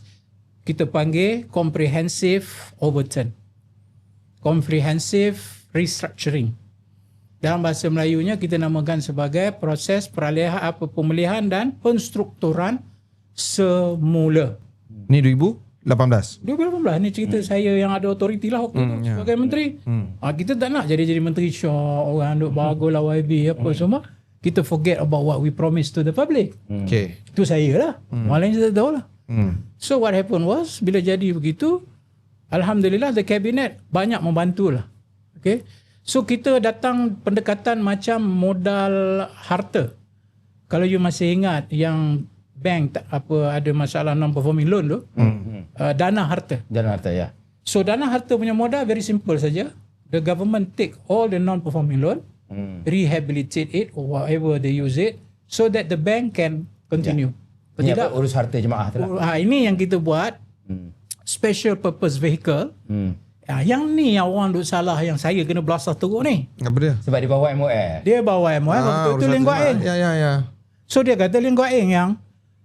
kita panggil comprehensive overturn. Comprehensive restructuring. Dalam bahasa Melayunya kita namakan sebagai proses pemilihan dan penstrukturan semula. Ni 2018. 2018 ni cerita saya yang ada authority lah waktu tu sebagai menteri. Kita tak nak jadi menteri syok, orang duk bagus lah YB apa semua. Kita forget about what we promised to the public. Okay. Itu saya lah. Orang lain saya tak tahu lah. So what happened was bila jadi begitu, Alhamdulillah the cabinet banyak membantu lah. Okay. So kita datang pendekatan macam modal harta. Kalau you masih ingat yang bank ada masalah non-performing loan tu, dana harta. Dana harta, ya. So dana harta punya modal very simple saja. The government take all the non-performing loan, rehabilitate it or whatever they use it, so that the bank can continue. Ini Tidak, apa, urus harta jemaah tu lah. ini yang kita buat special purpose vehicle. Yang ni yang orang duk salah, yang saya kena belasah teruk ni. Apa dia? Sebab di bawah MOF. Dia bawa MOF betul-betul Lin Guat Eng. Ya. So dia kata Lin Guat Eng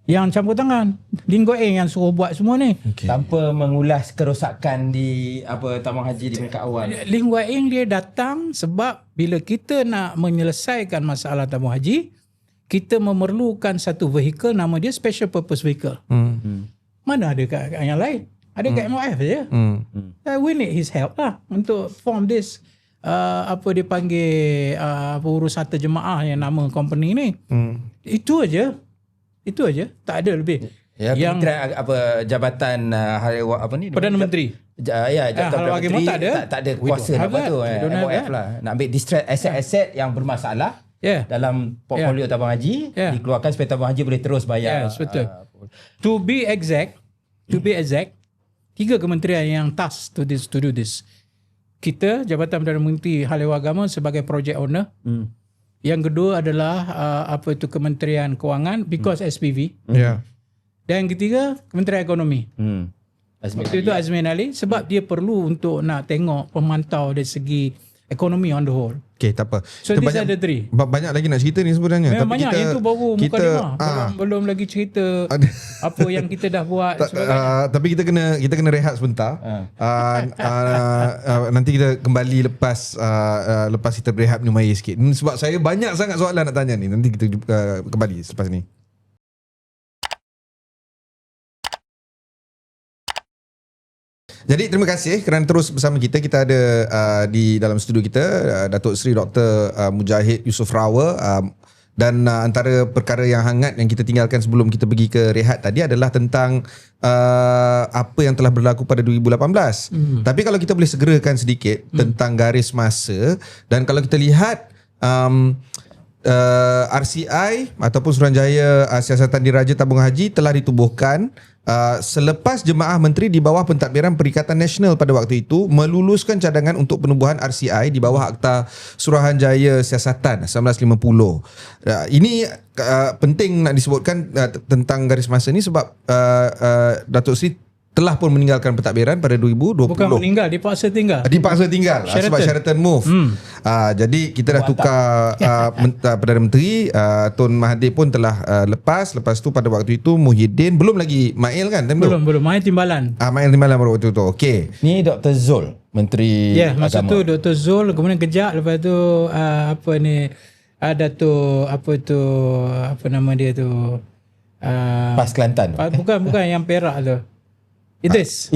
yang campur tangan. Lin Guat Eng yang suruh buat semua ni. Tanpa mengulas kerosakan di tabung haji di peringkat awal. Lin Guat Eng dia datang sebab bila kita nak menyelesaikan masalah tabung haji, kita memerlukan satu vehicle, nama dia special purpose vehicle. Mana ada kat yang lain? Ada kat MOF saja. We need his help lah untuk form this apa dia panggil urus harta jemaah yang nama company ni. Itu aja. Tak ada lebih. Ya, yang jabatan Perdana Menteri. Jabatan Perdana Haluan Menteri tak ada. tak ada kuasa nak buat tu. MOF lah. Nak ambil distress aset-aset yang bermasalah dalam portfolio tabung haji, dikeluarkan supaya tabung haji boleh terus bayar. Betul. To be exact, 3 kementerian yang task to do this. Kita, Jabatan Perdana Menteri Hal Ehwal Agama sebagai project owner. Yang kedua adalah Kementerian Kewangan because SPV. Dan yang ketiga Kementerian Ekonomi. Itu Azmin Ali sebab dia perlu untuk nak tengok pemantau dari segi ekonomi on the whole. Okay, tak apa. So these are the 3. Banyak lagi nak cerita ni sebenarnya. Memang Tapi banyak. kita, Itu baru mukadimah. Belum lagi cerita apa yang kita dah buat. Tapi kita kena rehat sebentar. Nanti kita kembali lepas kita berehat minum air sikit. Sebab saya banyak sangat soalan nak tanya ni. Nanti kita kembali selepas ni. Jadi terima kasih kerana terus bersama kita. Kita ada di dalam studio kita Datuk Seri Dr. Mujahid Yusof Rawa, dan antara perkara yang hangat yang kita tinggalkan sebelum kita pergi ke rehat tadi adalah tentang apa yang telah berlaku pada 2018. Tapi kalau kita boleh segerakan sedikit tentang garis masa, dan kalau kita lihat RCI ataupun Suruhanjaya Siasatan Diraja Tabung Haji telah ditubuhkan selepas jemaah menteri di bawah pentadbiran Perikatan Nasional pada waktu itu meluluskan cadangan untuk penubuhan RCI di bawah Akta Suruhanjaya Siasatan 1950. Ini penting nak disebutkan tentang garis masa ni sebab Datuk Seri telah pun meninggalkan pentadbiran pada 2020. Bukan meninggal, dipaksa tinggal. Sebab Sheraton move. Jadi kita dah tukar Perdana Menteri, Tun Mahathir pun telah lepas tu pada waktu itu Muhyiddin, belum lagi Mail kan? Belum. Mail Timbalan. Mail Timbalan baru waktu itu. Okey. Ni Dr. Zul, Menteri masa Agama. tu Dr. Zul, kemudian kejap lepas tu Datuk apa nama dia tu? PAS Kelantan. Bukan yang Perak tu. Idris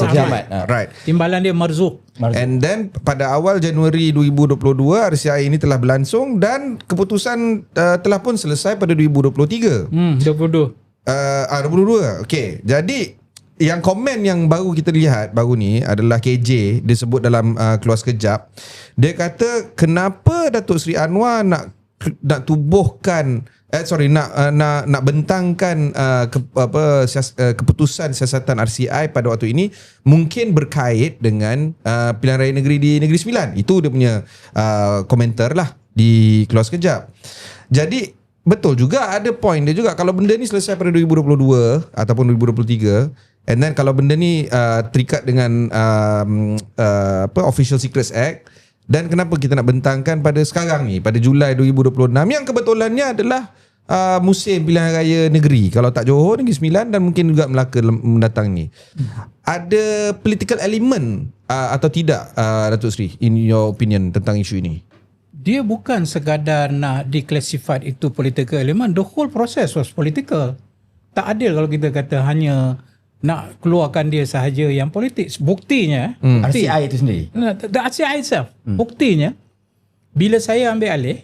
Ahmad. Right. Timbalan dia Marzuq. And then pada awal Januari 2022 RCI ini telah berlangsung dan keputusan telah pun selesai pada 2023. 22. 22. Okey. Jadi yang komen yang baru kita lihat baru ni adalah KJ, dia sebut dalam keluar sekejap. Dia kata kenapa Datuk Seri Anwar nak tubuhkan nak bentangkan keputusan siasatan RCI pada waktu ini mungkin berkait dengan pilihan raya negeri di Negeri Sembilan. Itu dia punya komentar lah di keluar sekejap. Jadi betul juga, ada point dia juga. Kalau benda ni selesai pada 2022 ataupun 2023, and then kalau benda ni terikat dengan Official Secrets Act, dan kenapa kita nak bentangkan pada sekarang ni, pada Julai 2026 yang kebetulannya adalah musim pilihan raya negeri, kalau tak Johor, Negeri Sembilan dan mungkin juga Melaka mendatang ni. Ada political element atau tidak, Datuk Seri, in your opinion tentang isu ini? Dia bukan sekadar nak declassified itu political element. The whole process was political. Tak adil kalau kita kata hanya nak keluarkan dia sahaja yang politik. Buktinya RCI itu sendiri, the RCI itself, buktinya bila saya ambil alih,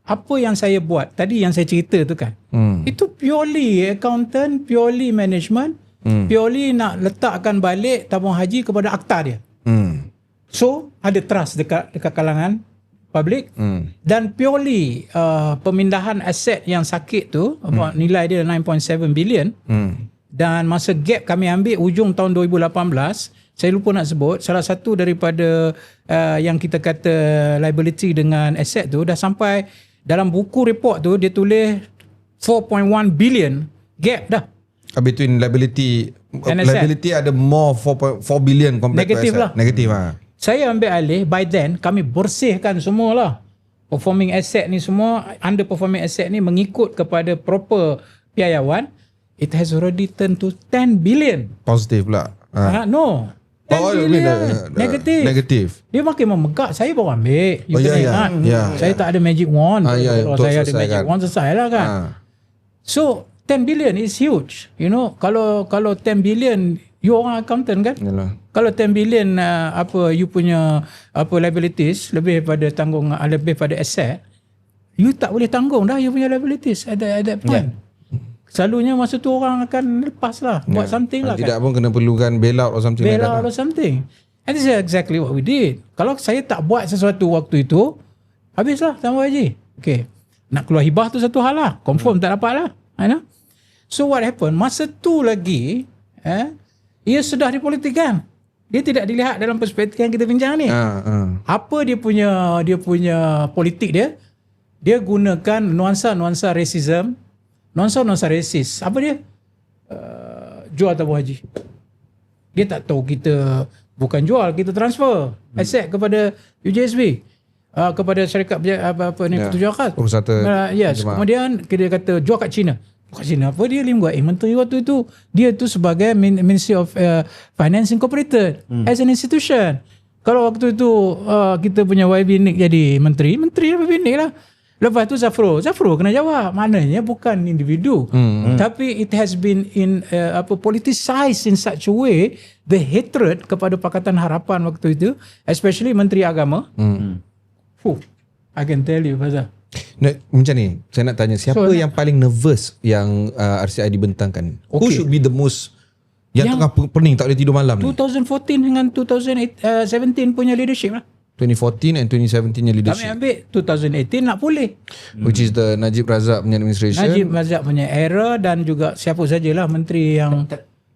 apa yang saya buat tadi yang saya cerita tu kan, itu purely accountant, purely management, purely nak letakkan balik tabung haji kepada akta dia. So ada trust dekat kalangan public, dan purely pemindahan aset yang sakit tu, nilai dia 9.7 billion. Dan masa gap kami ambil ujung tahun 2018, saya lupa nak sebut, salah satu daripada yang kita kata liability dengan asset tu dah sampai dalam buku report tu dia tulis 4.1 billion gap dah. Between liability And asset. liability ada more 4.4 billion compared Negative to asset. lah. Negatif lah. Saya ambil alih, by then kami bersihkan semualah. Performing asset ni semua, underperforming asset ni mengikut kepada proper piayawan, it has already turned to 10 billion. Positif pula. No. 10 billion. Negatif. Negatif. Dia makin memegak. Saya baru ambil. You Oh, kena ya, ya. ingat. Ya, Saya tak ada magic wand. Ya, Kalau untuk saya ada selesaikan. magic wand, selesai lah kan. So, 10 billion is huge. You know, kalau 10 billion, you orang accountant kan? Yalah. Kalau 10 billion you punya liabilities lebih pada lebih pada asset, you tak boleh tanggung dah you punya liabilities at that point. Selalunya masa tu orang akan lepas lah, buat something lah Tidak kan. pun kena perlukan bailout or something like Bailout that. or something. And this is exactly what we did. Kalau saya tak buat sesuatu waktu itu, habislah Tuan Haji. Okay. Nak keluar hibah tu satu hal lah. Confirm tak dapat lah. You know? So what happened? Masa tu lagi, ia sudah dipolitikkan. Dia tidak dilihat dalam perspektif yang kita bincang ni. Apa dia punya politik dia? Dia gunakan nuansa-nuansa racism, nuansa-nuansa rasis. Apa dia? Jual tabung haji. Dia tak tahu kita bukan jual, kita transfer aset kepada UJSB, kepada syarikat apa ni petunjuk akad. Perusahaan Yes. Kemudian dia kata jual kat China. Kat China apa dia buat? Menteri waktu itu dia tu sebagai Ministry of Finance Incorporated as an institution. Kalau waktu itu kita punya YB Nick jadi menteri YB Nick lah. Lepas tu Zafro kena jawab. Maknanya bukan individu. Tapi it has been in politicized in such a way, the hatred kepada Pakatan Harapan waktu itu, especially Menteri Agama. I can tell you pasal. Macam ni, saya nak tanya siapa yang paling nervous yang RCI dibentangkan? Who should be the most yang tengah pening tak boleh tidur malam ni? 2014 dengan 2017 punya leadership lah. 2014 and 2017 nya leadership. Kami ambil 2018 nak pulih. Which is the Najib Razak punya administration. Najib Razak punya era dan juga siapa sajalah menteri yang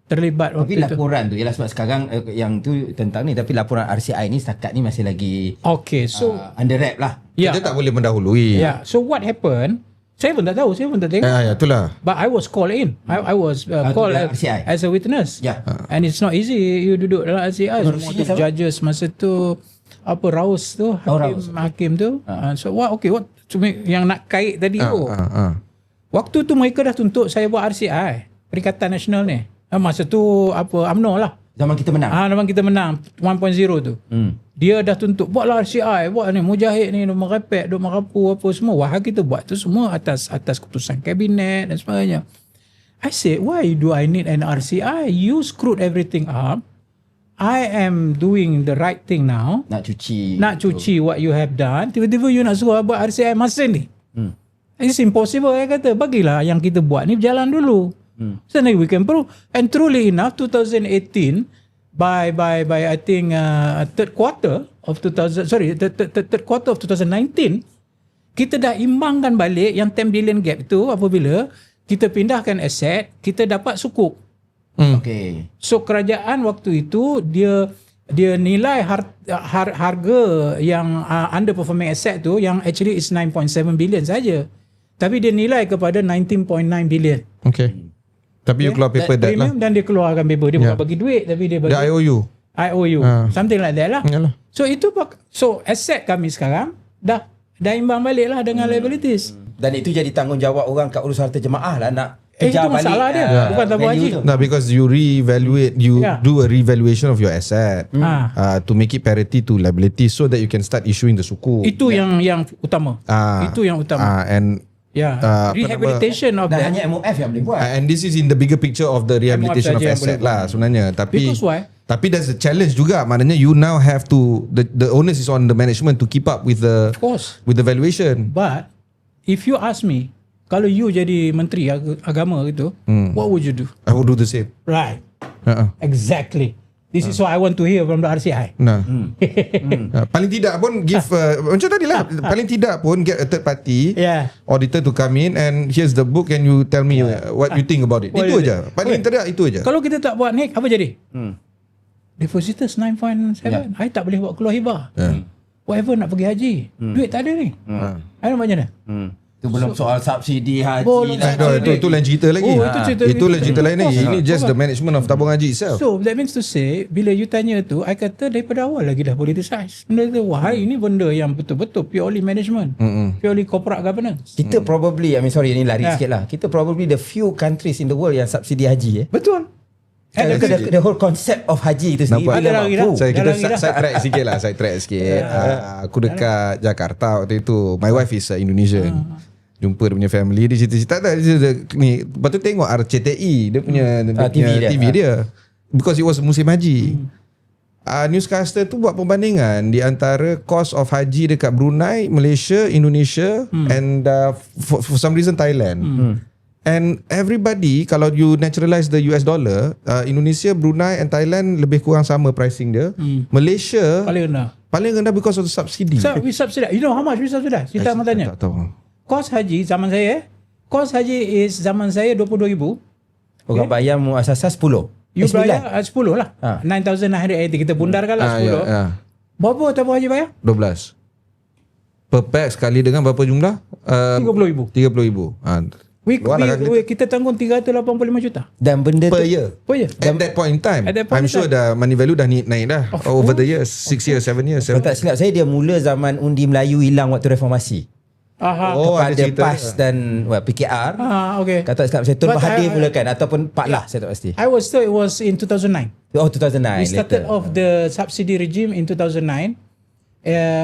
terlibat waktu Tapi itu. laporan tu ialah sebab sekarang yang tu tentang ni, tapi laporan RCI ni setakat ni masih lagi Okay, so under wrap lah. Kita tak boleh mendahului. So what happened? Saya pun tak tahu, saya pun tak tengok. Ya, itulah. But I was called in. I was called RCI. as a witness. Ya. And it's not easy you duduk dalam RCI. Semua tu judges masa tu Raus tu, hakim tu. So what cuma yang nak kait tadi tu. Waktu tu mereka dah tuntut saya buat RCI, Perikatan Nasional ni. Masa tu UMNO lah. Zaman kita menang. Zaman kita menang 1.0 tu. Dia dah tuntut buatlah RCI, buat ni Mujahid ni duk merepek, duk merapu apa semua. Wah, kita buat tu semua atas keputusan kabinet dan sebagainya. I said, why do I need an RCI? You screwed everything up. I am doing the right thing now. Nak cuci What you have done. Tiba-tiba you nak suruh buat RCI masa ni. It's impossible. Saya kata bagilah yang kita buat ni berjalan dulu. So then we can prove. And truly enough 2018 by I think third quarter of 2019 kita dah imbangkan balik yang 10 billion gap tu apabila kita pindahkan aset, kita dapat sukuk. Okay. So kerajaan waktu itu dia nilai harga yang underperforming asset tu yang actually is 9.7 billion saja. Tapi dia nilai kepada 19.9 billion. Okay. Tapi you keluar paper that lah. Dan dia keluarkan paper. Dia bukan bagi duit tapi dia bagi The IOU. Something like that lah. Yalah. So aset kami sekarang dah imbang balik lah dengan liabilities. Dan itu jadi tanggungjawab orang kat urus harta jemaah lah nak kejar itu masalah balik, dia. Bukan tabung value haji. tu. No, because you reevaluate, you do a revaluation of your asset to make it parity to liability so that you can start issuing the suku. Itu yang utama. Itu yang utama. And rehabilitation of Dan that. hanya MOF yang boleh buat. and this is in the bigger picture of the rehabilitation of saja yang asset boleh lah sebenarnya. Because why? Tapi there's a challenge juga. Maknanya you now have to the onus is on the management to keep up with the Of course. with the valuation. But if you ask me, kalau you jadi menteri agama gitu, what would you do? I would do the same. Right. Exactly. This is what I want to hear from the RCI. Nah. Paling tidak pun give macam tadi lah. Paling tidak pun get a third party auditor to come in and here's the book and you tell me what you think about it. Itu aja. Paling tidak itu aja. Kalau kita tak buat ni, apa jadi? Depositors 9.7. I tak boleh buat keluar hibah. Whatever nak pergi haji. Duit tak ada ni. I nak macam mana? Itu belum soal subsidi haji. Belum Itu lain cerita lagi. Itu lain cerita lain lagi. Ini just the management of tabung haji itself. So that means to say, bila you tanya tu, I kata daripada awal lagi dah politicize. Benda tu, wahai ini benda yang betul-betul purely management, purely corporate governance. Kita probably, sorry ni lari sikit lah. Kita probably the few countries in the world yang subsidi haji. Betul. The whole concept of haji itu sendiri. Ada lagi dah. Saya track sikit lah. Saya track sikit. Aku dekat Jakarta waktu itu. My wife is Indonesian. Jumpa dia punya family. Dia cerita-cerita ni. Lepas tu tengok RCTI. Dia punya TV dia. Because it was musim haji. Newscaster tu buat perbandingan di antara cost of haji dekat Brunei, Malaysia, Indonesia and for some reason Thailand. And everybody, kalau you naturalize the US dollar, Indonesia, Brunei and Thailand lebih kurang sama pricing dia. Malaysia paling rendah because of the subsidy. So we subsidize. You know how much we subsidize? Kita mau tanya. Tak tahu. Kos haji zaman saya, kos haji is zaman saya 22,000. Orang bayar muasasah 10. You bayar 10 lah. 9,980 kita bundarkan lah 10. Berapa tabung haji bayar? 12. Per pax kali dengan berapa jumlah? 30,000. 30,000. Kita tanggung 385 juta. Dan benda per tu year. Per year. At that point in time. I'm sure dah money value dah naik dah over the years, 6 years, 7 years. Kalau tak silap saya, dia mula zaman undi Melayu hilang waktu reformasi. Kepada PAS dan PKR. Okay. Kalau tak silap saya, Tun Mahathir mulakan ataupun Pak Lah, saya tak pasti. I was told it was in 2009. Oh, 2009. We started off the subsidy regime in 2009.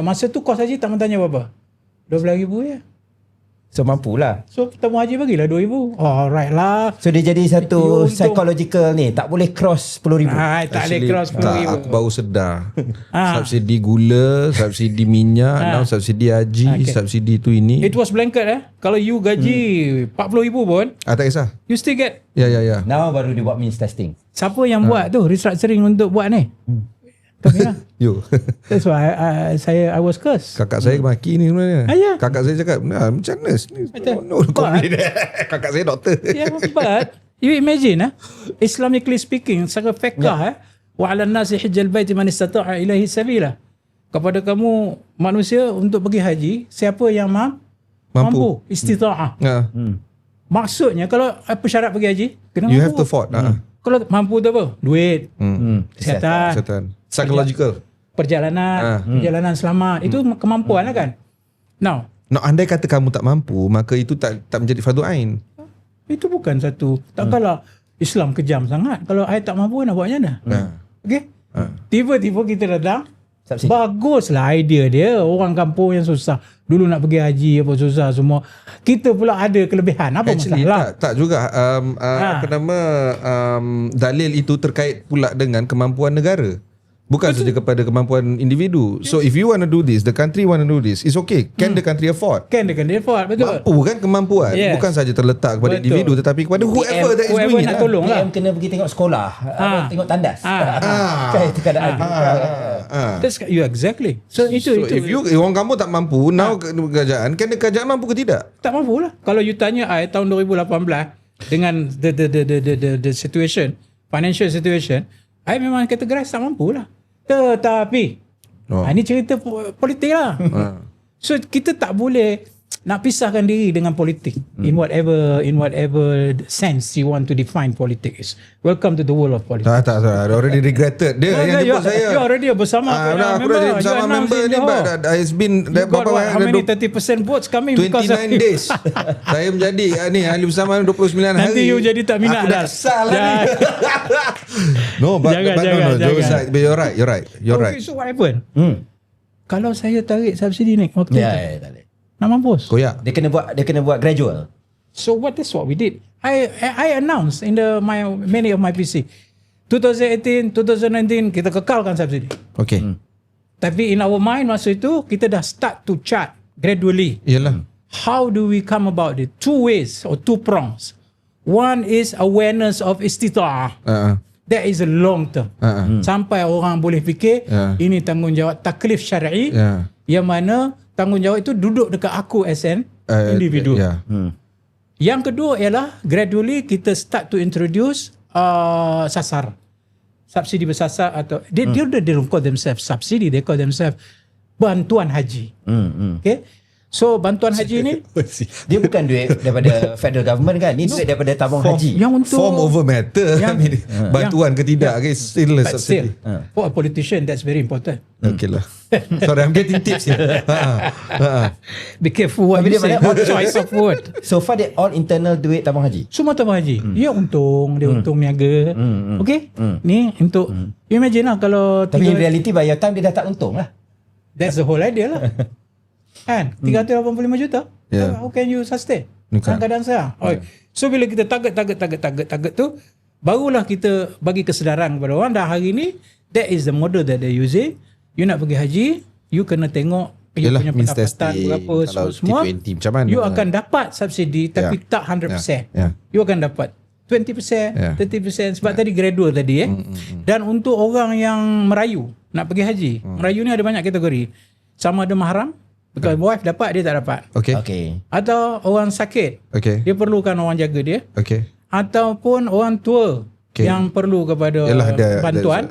Masa tu kos haji tak mentanya berapa? 12,000 ya. So mampulah. So tabung haji bagilah 2,000. Alright lah. So dia jadi satu psychological ni, tak boleh cross 10,000. Tak boleh cross 10,000. Aku baru sedar. Subsidi gula, subsidi minyak, now subsidi haji, subsidi tu ini. It was blanket Kalau you gaji 40,000 pun, Tak kisah. you still get. Ya. Now baru dia buat means testing. Siapa yang buat tu restructuring untuk buat ni? Kami lah. Yo. That's why I was cursed. Kakak saya maki ni sebenarnya. Ya. Kakak saya cakap, macam mana ni? No complain. Kakak saya doktor. Yeah, but you imagine Islamically speaking, sangat fiqh wa 'alan nasi hajjal baiti man istata'a ilaihi sabila. Kepada kamu manusia untuk pergi haji, siapa yang mampu istita'ah. Maksudnya kalau apa syarat pergi haji? Kena You mampu. have to afford. Kalau mampu tu apa? Duit, kesihatan, psychological. perjalanan selamat. Itu kemampuan lah kan. Now, andai kata kamu tak mampu, maka itu tak menjadi fardu ain. itu bukan satu. Takkanlah Islam kejam sangat. Kalau I tak mampu nak buat macam mana? Okay? Tiba-tiba kita datang, Subsidi. baguslah idea dia. Orang kampung yang susah dulu nak pergi haji apa susah semua. Kita pula ada kelebihan. Apa Actually, masalah? tak juga. Apa nama, dalil itu terkait pula dengan kemampuan negara. Bukan saja kepada kemampuan individu. So if you want to do this, the country want to do this, it's okay. Can the country afford? Kan dia afford, betul. Mampu kan kemampuan. Yes. Bukan saja terletak kepada Betul. individu tetapi kepada whoever that is whoever doing it. nak tolong lah. PM kena pergi tengok sekolah, tengok tandas. Itu keadaan. That's exactly. So itu if you orang kamu tak mampu, now kerajaan, kan kerajaan mampu ke tidak? tak mampu lah. Kalau you tanya I tahun 2018 dengan the situation, financial situation, I memang categorize tak mampu lah. Tetapi ini cerita politik lah. So kita tak boleh nak pisahkan diri dengan politik in whatever sense you want to define politics. Welcome to the world of politics. Tak. Already regretted. Dia yang jemput saya. You already bersama aku dah jadi bersama member ni, but it's been you got how many 30% votes coming 29 because of days. Saya menjadi ni ahli bersama 29 hari. nanti you jadi tak minat aku dah kesal lah ni. No, but Jangan. you're right. Okay, so what happened? Kalau saya tarik subsidi ni waktu tu, Tak boleh. nak mampus. Koyak. Dia kena buat gradual. So that's what we did. I announced in many of my PC 2018, 2019 kita kekalkan subsidi. Okay. Tapi in our mind masa itu kita dah start to chart gradually. Yalah. How do we come about it? Two ways or two prongs. One is awareness of istita'ah. That is a long term. Sampai orang boleh fikir ini tanggungjawab taklif syar'i yang mana tanggungjawab itu duduk dekat aku as an individu. Yang kedua ialah gradually kita start to introduce sasar. subsidi bersasar atau they don't call themselves subsidi, they call themselves bantuan haji. Okay, so bantuan haji ni Dia bukan duit daripada federal government kan? Ni duit daripada tabung haji. yang untuk Form over matter. Bantuan ke tidak ke still a but subsidy. still, for a politician that's very important. Okay lah. Sorry, I'm getting tips here. Be careful what Tapi you dia say. mana- Choice of word. So far they all internal duit tabung haji. Semua tabung haji. Dia untung, dia untung niaga. Okay? Ni untuk you imagine lah kalau Tapi in reality by your time dia dah tak untung lah. that's the whole idea lah. Kan? 385 juta. Yeah. How can you sustain? Bukan. Kadang-kadang saya. So bila kita target tu, barulah kita bagi kesedaran kepada orang dah hari ni that is the model that they using. You nak pergi haji, you kena tengok you Yelah, punya means pendapatan testing. berapa Kalau semua. T20 macam mana? You akan dapat subsidi tapi tak 100%. Yeah. You akan dapat 20%, Yeah. 30% sebab tadi gradual tadi Dan untuk orang yang merayu nak pergi haji, merayu ni ada banyak kategori. Sama ada mahram, because wife dapat dia tak dapat. Okay. Okay. Atau orang sakit, Okay. dia perlukan orang jaga dia. Okay. Ataupun orang tua yang perlu kepada Yalah, bantuan.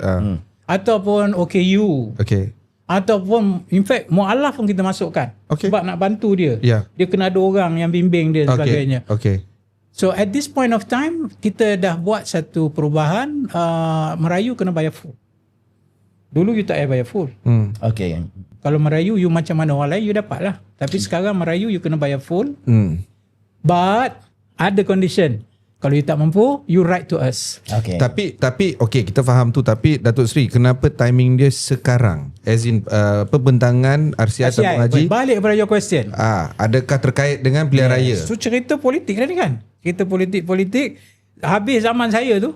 Ataupun OKU. Okay. Ataupun in fact mu'alaf pun kita masukkan. Okay. Sebab nak bantu dia. Yeah. Dia kena ada orang yang bimbing dia dan sebagainya. Okay. So at this point of time kita dah buat satu perubahan, merayu kena bayar full. Dulu you tak payah bayar full. Okay. Kalau merayu you macam mana orang lain you dapat lah. Tapi sekarang merayu you kena bayar full. But ada condition. Kalau you tak mampu, you write to us. Okay. Tapi okay, kita faham tu, tapi Datuk Seri, kenapa timing dia sekarang? As in pembentangan RCI tabung haji. Balik kepada your question. Adakah terkait dengan pilihan raya? So cerita politik tadi kan. Cerita politik. Habis zaman saya tu.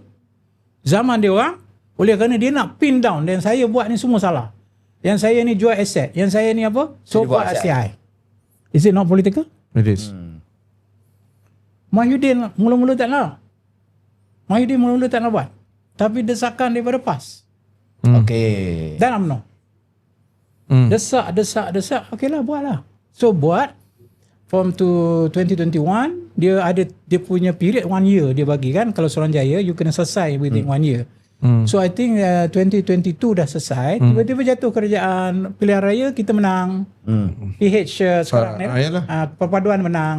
Zaman dia orang. Oleh kerana dia nak pin down. Dan saya buat ni semua salah. Yang saya ni jual aset. Yang saya ni apa? So buat RCI. Is it not political? It is. Mahyudin mula-mula tak nak. Mahyudin mula-mula tak nak buat. Tapi desakan daripada PAS. Okay. Dan UMNO. Desak. Okey lah, buatlah. So buat. From to 2021, dia punya period 1 year dia bagi kan. Kalau Suruhanjaya, you kena selesai within 1 year. So I think 2022 dah selesai. Tiba-tiba jatuh kerajaan pilihan raya, kita menang. PH sekarang ni. Perpaduan menang.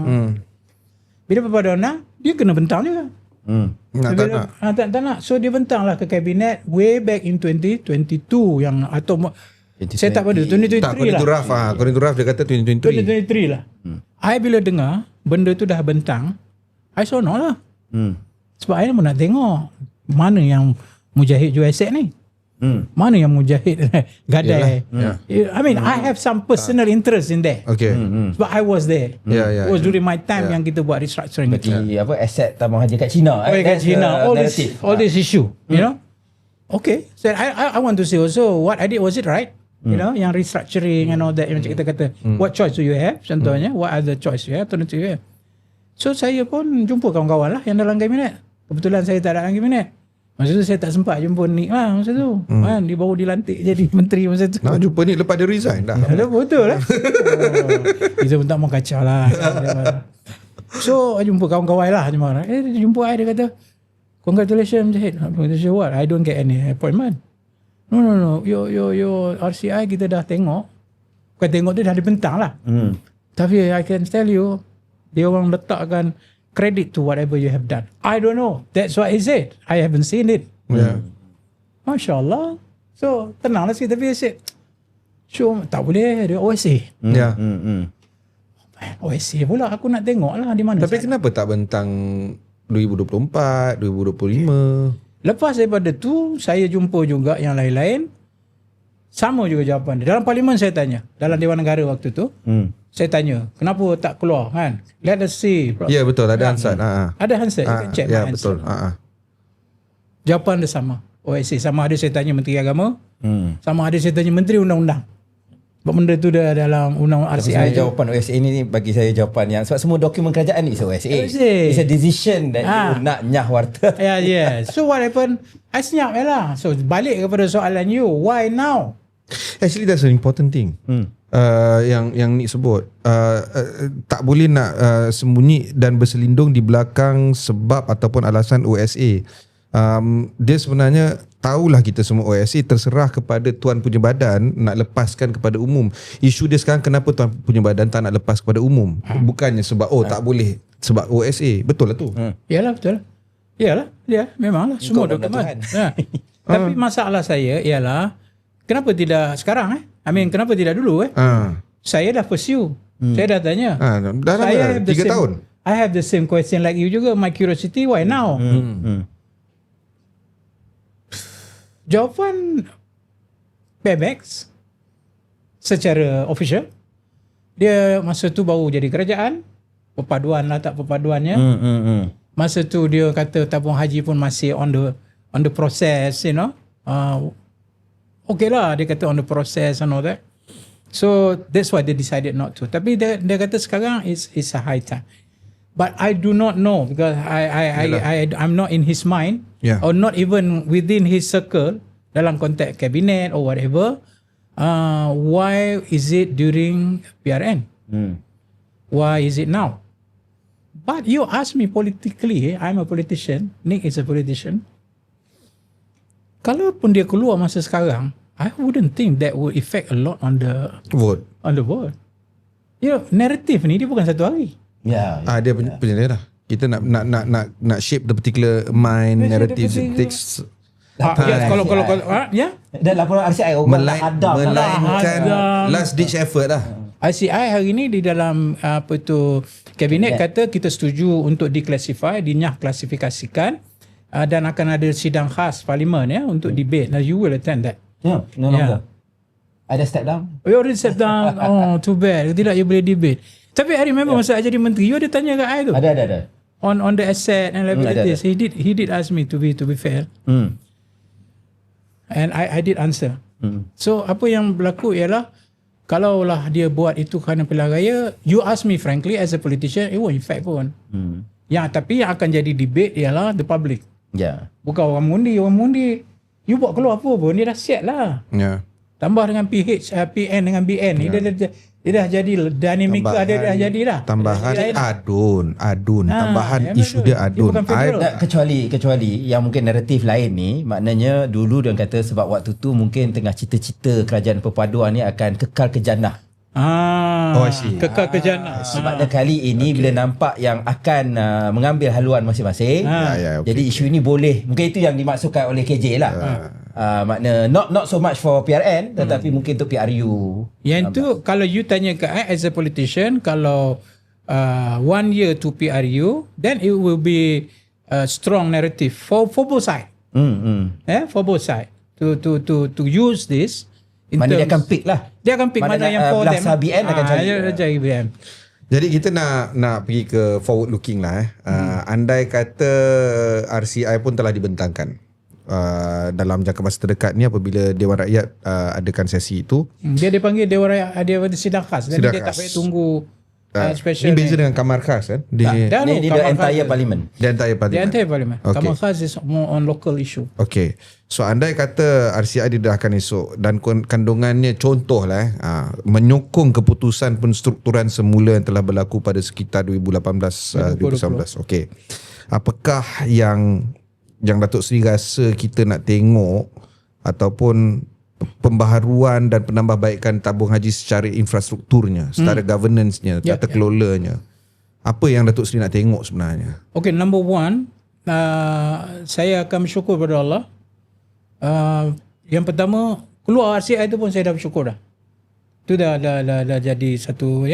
Bila perpaduan menang, dia kena bentang juga. Tak nak. So dia bentang lah ke kabinet way back in 2022 yang atau saya tak pada 2023 tak, according to Raf, according to Raf dia kata 2023. 2023 lah. I bila dengar benda tu dah bentang, I sonok lah. Sebab I pun nak tengok mana yang mujahid jual aset ni. Mana yang mujahid gadai. I mean, I have some personal interest in that. Okay. Sebab I was there. It was during my time yang kita buat restructuring. Berarti apa aset tabung haji kat China. Kat China. All this issue. You know. Okay. So I want to say also what I did, was it right? You know, yang restructuring and all that. Macam kita kata, what choice do you have? Contohnya, what other choice you have? Alternative you have. So saya pun jumpa kawan-kawan lah yang dalam kabinet. Kebetulan saya tak ada dalam kabinet. Masa tu saya tak sempat jumpa Nick lah masa tu. Kan, dia baru dilantik jadi menteri masa tu. Nak jumpa Nick lepas dia resign dah. Betul lah. Kita pun tak mau kacau lah. So jumpa kawan-kawan lah. Jumpa I, dia kata, congratulations Mujahid. Congratulations what? I don't get any appointment. No. Your RCI kita dah tengok. Bukan tengok, dia dah dibentang lah. Tapi I can tell you, dia orang letakkan credit to whatever you have done. I don't know. That's what he said. I haven't seen it. Masya Allah. So tenang lah sikit. Tapi I said, so tak boleh. Dia OSA. OSA pula aku nak tengok lah di mana. Tapi kenapa tak bentang 2024, 2025? Lepas daripada tu, saya jumpa juga yang lain-lain. Sama juga jawapan dia. Dalam parlimen saya tanya. Dalam Dewan Negara waktu tu. Saya tanya, kenapa tak keluar kan? Let us see. Ya betul, ada Hansard. Ada Hansard. You can check ya my betul. Jawapan dia sama. OSA. Sama ada saya tanya Menteri Agama. Sama ada saya tanya Menteri Undang-Undang. Sebab benda tu dah dalam undang RCI. Jawapan OSA ni bagi saya jawapan yang sebab semua dokumen kerajaan ni OSA. It's a decision that you nak nyah warta. Yeah. So what happened? I senyap lah. So balik kepada soalan you. Why now? Actually that's an important thing. Yang Nick sebut. Tak boleh nak sembunyi dan berselindung di belakang sebab ataupun alasan OSA. dia sebenarnya tahulah kita semua OSA terserah kepada tuan punya badan nak lepaskan kepada umum. Isu dia sekarang kenapa tuan punya badan tak nak lepas kepada umum? Bukannya sebab tak boleh sebab OSA. Betul lah tu. Yalah betul. Yalah, ya memanglah semua dokumen. Tapi masalah saya ialah kenapa tidak sekarang kenapa tidak dulu Saya dah pursue. Saya dah tanya. Dah lama 3 tahun. I have the same question like you juga. My curiosity, why now? Jawapan Pemex secara official, dia masa tu baru jadi kerajaan, perpaduan lah tak perpaduannya. Masa tu dia kata tabung haji pun masih on the process, you know. Okay lah, dia kata on the process and all that. So that's why they decided not to. Tapi dia kata sekarang it's a high time. But I do not know because I'm not in his mind or not even within his circle dalam konteks kabinet or whatever. Why is it during PRN? Why is it now? But you ask me politically, I'm a politician, Nick is a politician. Kalaupun dia keluar masa sekarang, I wouldn't think that would affect a lot on the vote. You know, narrative ni dia bukan satu hari. Dia punya lah. Kita nak shape the particular mind narrative. It takes time. Kalau Dan laporan RCI melainkan last ditch effort lah. RCI hari ni di dalam kabinet kata kita setuju untuk dinyah klasifikasikan dan akan ada sidang khas parlimen untuk debate. Now you will attend that. No longer. I dah step down. You already step down. Oh, too bad. Tidak you boleh debate. Tapi I remember masa I jadi menteri, you ada tanya kat I tu. Ada. On the asset and liabilities. He did ask me to be fair. And I did answer. So apa yang berlaku ialah kalaulah dia buat itu kerana pilihan raya, you ask me frankly as a politician, it won't affect pun. Tapi yang akan jadi debate ialah the public. Bukan orang mengundi. You buat keluar apa pun, dia dah siap lah. Tambah dengan PN dengan BN ni dia dah jadi dinamika dia dah jadi dah. Tambahan adun. Tambahan isu dia adun. Kecuali yang mungkin naratif lain ni, maknanya dulu dia kata sebab waktu tu mungkin tengah cita-cita kerajaan perpaduan ni akan kekal ke jannah. Kekal ke jannah. Sebab kali ini bila nampak yang akan mengambil haluan masing-masing, jadi isu ini boleh, mungkin itu yang dimaksudkan oleh KJ lah. Makna not so much for PRN tetapi mungkin untuk PRU. Yang tu kalau you tanya ke I as a politician, kalau 1 year to PRU, then it will be a strong narrative for both side. For both side to use this. Mana dia akan pick lah. Dia akan pick mana yang for them. BN akan cari BN. Jadi kita nak pergi ke forward looking lah. Andai kata RCI pun telah dibentangkan dalam jangka masa terdekat ni apabila Dewan Rakyat adakan sesi itu. Dia dipanggil Dewan Rakyat, dia ada sidang khas. Dia tak payah tunggu special. Ini beza dengan Kamar Khas kan? Di entire parliament. The entire parliament. Okay. Kamar Khas is more on local issue. Okay. So andai kata RCI didedahkan esok dan kandungannya contohlah menyokong keputusan penstrukturan semula yang telah berlaku pada sekitar 2018-2019. Okay. Apakah yang Datuk Seri rasa kita nak tengok ataupun pembaharuan dan penambahbaikan tabung haji secara infrastrukturnya, secara governance-nya, tata kelolanya. Apa yang Datuk Seri nak tengok sebenarnya? Okay, number one, saya akan bersyukur kepada Allah. Yang pertama, keluar RCI itu pun saya dah bersyukur dah. Itu dah jadi satu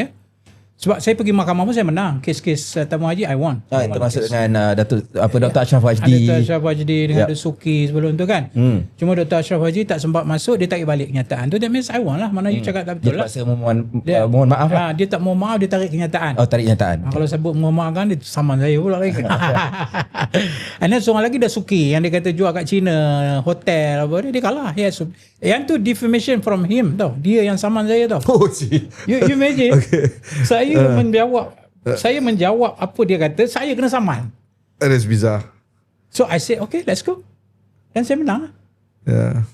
Sebab saya pergi mahkamah pun saya menang. Kes-kes tamu haji I won. Termasuk dengan Dr. Ashraf Wajdi. Dr. Ashraf Wajdi dengan Dr. Suki sebelum tu kan. Cuma Dr. Ashraf Wajdi tak sempat masuk, dia tarik balik kenyataan tu. That means I won lah. Mana you cakap tak betul lah. Dia paksa mohon maaf lah. Dia tak mohon maaf, dia tarik kenyataan. Tarik kenyataan. Kalau sebut mohon maaf kan, dia saman saya pula lagi. And then seorang lagi dah Suki yang dia kata jual kat China hotel apa dia kalah. Yang tu defamation from him tau. Dia yang saman saya tau. You imagine. Saya menjawab apa dia kata, saya kena saman. That's bizarre. So I said okay, let's go. Dan saya menang.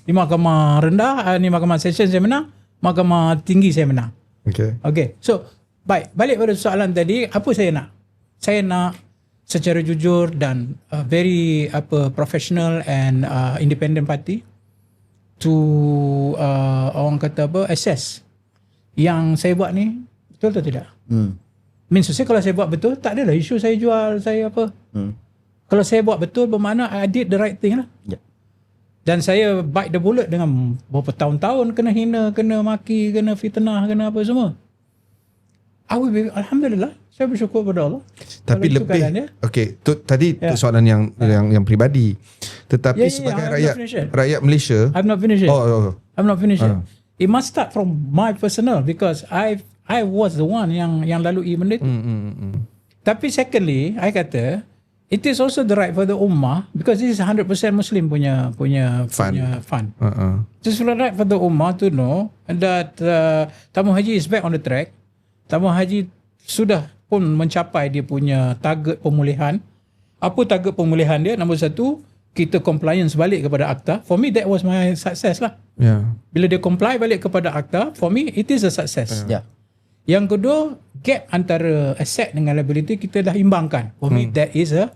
Di mahkamah rendah, ni mahkamah session saya menang, mahkamah tinggi saya menang. Okay. So balik pada soalan tadi, apa saya nak? secara jujur dan very professional and independent party to orang kata assess yang saya buat ni betul atau tidak. Means kalau saya buat betul, tak adalah isu saya jual, saya apa. Kalau saya buat betul, bermakna I did the right thing lah. Yeah. Dan saya bite the bullet dengan berapa tahun-tahun kena hina, kena maki, kena fitnah, kena apa semua. Alhamdulillah, saya bersyukur pada Allah. Tapi Kalau itu lebih keadaannya. okey, tadi tu soalan yang peribadi. Tetapi sebagai rakyat Malaysia, I'm not finished yet. I'm not finished yet. Ah. It must start from my personal because I was the one yang lalui benda tu. Tapi secondly, I kata it is also the right for the ummah because this is 100% Muslim punya fund. It is the right for the ummah to know that tabung haji is back on the track. Tabung haji sudah pun mencapai dia punya target pemulihan. Apa target pemulihan dia? Nombor satu, kita compliance balik kepada akta. For me, that was my success lah. Yeah. Bila dia comply balik kepada akta, for me, it is a success. Yeah. Yang kedua, gap antara asset dengan liability kita dah imbangkan. For me, that is a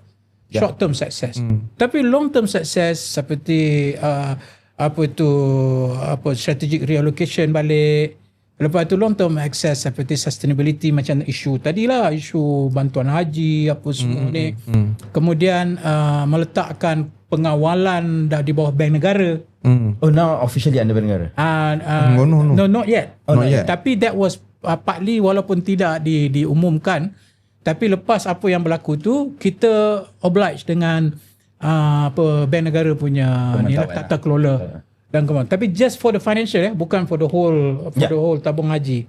short term success. Tapi long term success seperti strategic reallocation balik. Lepas tu long term access seperti sustainability macam isu tadilah, isu bantuan haji apa semua ni. Kemudian meletakkan pengawalan dah di bawah bank negara. Oh, now officially under bank negara. No. Not yet. Not yet. Tapi that was partly walaupun tidak diumumkan, tapi lepas apa yang berlaku tu kita oblige dengan bank negara punya ni lah, tata kelola dan kemudian. Tapi just for the financial bukan for the whole tabung haji.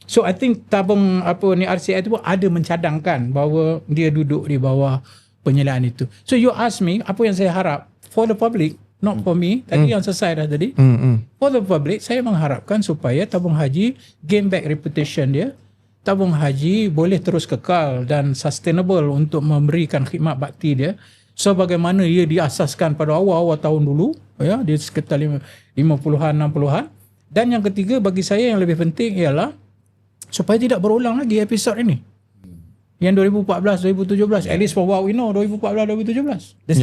So I think tabung RCI tu pun ada mencadangkan bahawa dia duduk di bawah penyelaan itu. So you ask me apa yang saya harap for the public, not for me. Tadi yang selesai dah tadi. For the public, saya mengharapkan supaya tabung haji gain back reputation dia. Tabung haji boleh terus kekal dan sustainable untuk memberikan khidmat bakti dia sebagaimana ia diasaskan pada awal-awal tahun dulu, ya, dia sekitar 50-an 60-an. Dan yang ketiga bagi saya yang lebih penting ialah supaya tidak berulang lagi episod ini. Yang 2014 2017, at least for what we know 2014 2017. That's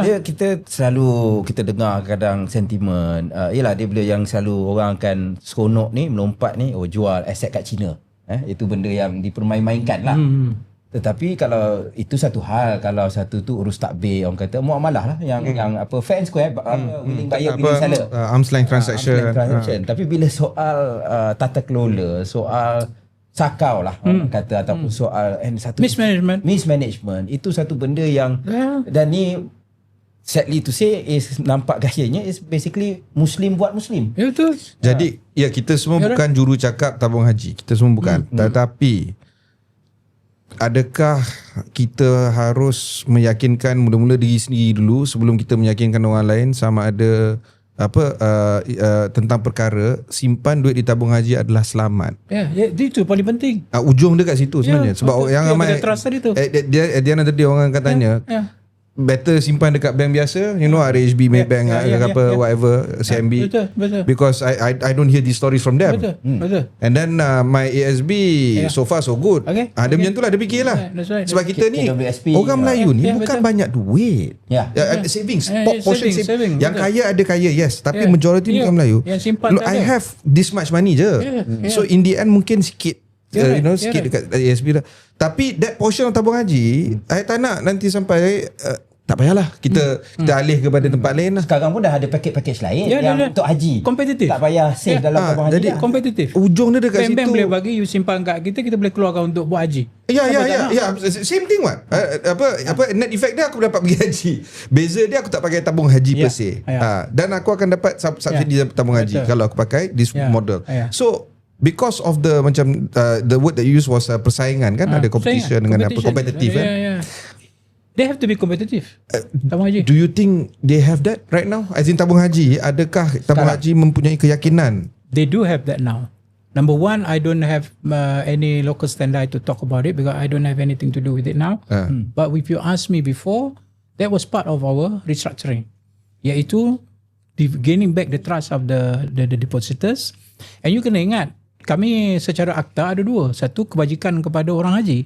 dia kita selalu kita dengar kadang sentimen yalah dia bila yang selalu orang akan seronok ni melompat ni jual aset kat China. Itu benda yang dipermain-mainkan lah. Tetapi kalau itu satu hal, kalau satu tu urus takbir, orang kata muamalah lah yang fair and square, willing buyer willing seller, arm's length transaction. Tapi bila soal tata kelola, soal sakau lah orang kata, ataupun soal satu mismanagement, itu satu benda yang dan ni sadly to say is nampak gayanya is basically Muslim buat Muslim. Ya betul. Jadi kita semua bukan juru cakap tabung haji. Kita semua bukan. Tetapi adakah kita harus meyakinkan mula-mula diri sendiri dulu sebelum kita meyakinkan orang lain sama ada tentang perkara simpan duit di tabung haji adalah selamat. Ya, itu paling penting. Ujung dia kat situ sebenarnya. Sebab yang ramai dia nanti orang akan tanya, better simpan dekat bank biasa, RHB, Maybank, whatever, CMB. Betul. Because I don't hear these stories from them. Betul. And then my ASB so far so good. Dia macam tu lah, dia fikir lah. Right. Sebab kita ni KWSP, orang Melayu ni bukan betul. banyak duit. Savings, portion saving. Yang betul. kaya ada kaya, yes. Tapi majority ni orang Melayu. Yang simpan Look, I have this much money je. So in the end mungkin sikit. Sikit dekat ASB lah. Tapi that portion of tabung haji, I tak nak nanti sampai tak payahlah kita alih kepada tempat lain lah. Sekarang pun dah ada package lain yang untuk haji. Kompetitif. Tak payah save dalam tabung haji. Jadi kompetitif. Ujung dia dekat situ. Bank boleh bagi you simpan kat kita boleh keluarkan untuk buat haji. Ya. Same thing what. Net effect dia aku dapat pergi haji. Beza dia aku tak pakai tabung haji per se. Dan aku akan dapat subsidi tabung haji kalau aku pakai this model. So because of the macam the word that you use was persaingan kan, ada competition dengan kompetitif kan. They have to be competitive. Tabung haji. Do you think they have that right now? As in tabung haji, adakah tabung haji mempunyai keyakinan? They do have that now. Number one, I don't have any local standard to talk about it because I don't have anything to do with it now. But if you ask me before, that was part of our restructuring. Iaitu gaining back the trust of the depositors. And you kena ingat, kami secara akta ada dua. Satu kebajikan kepada orang haji.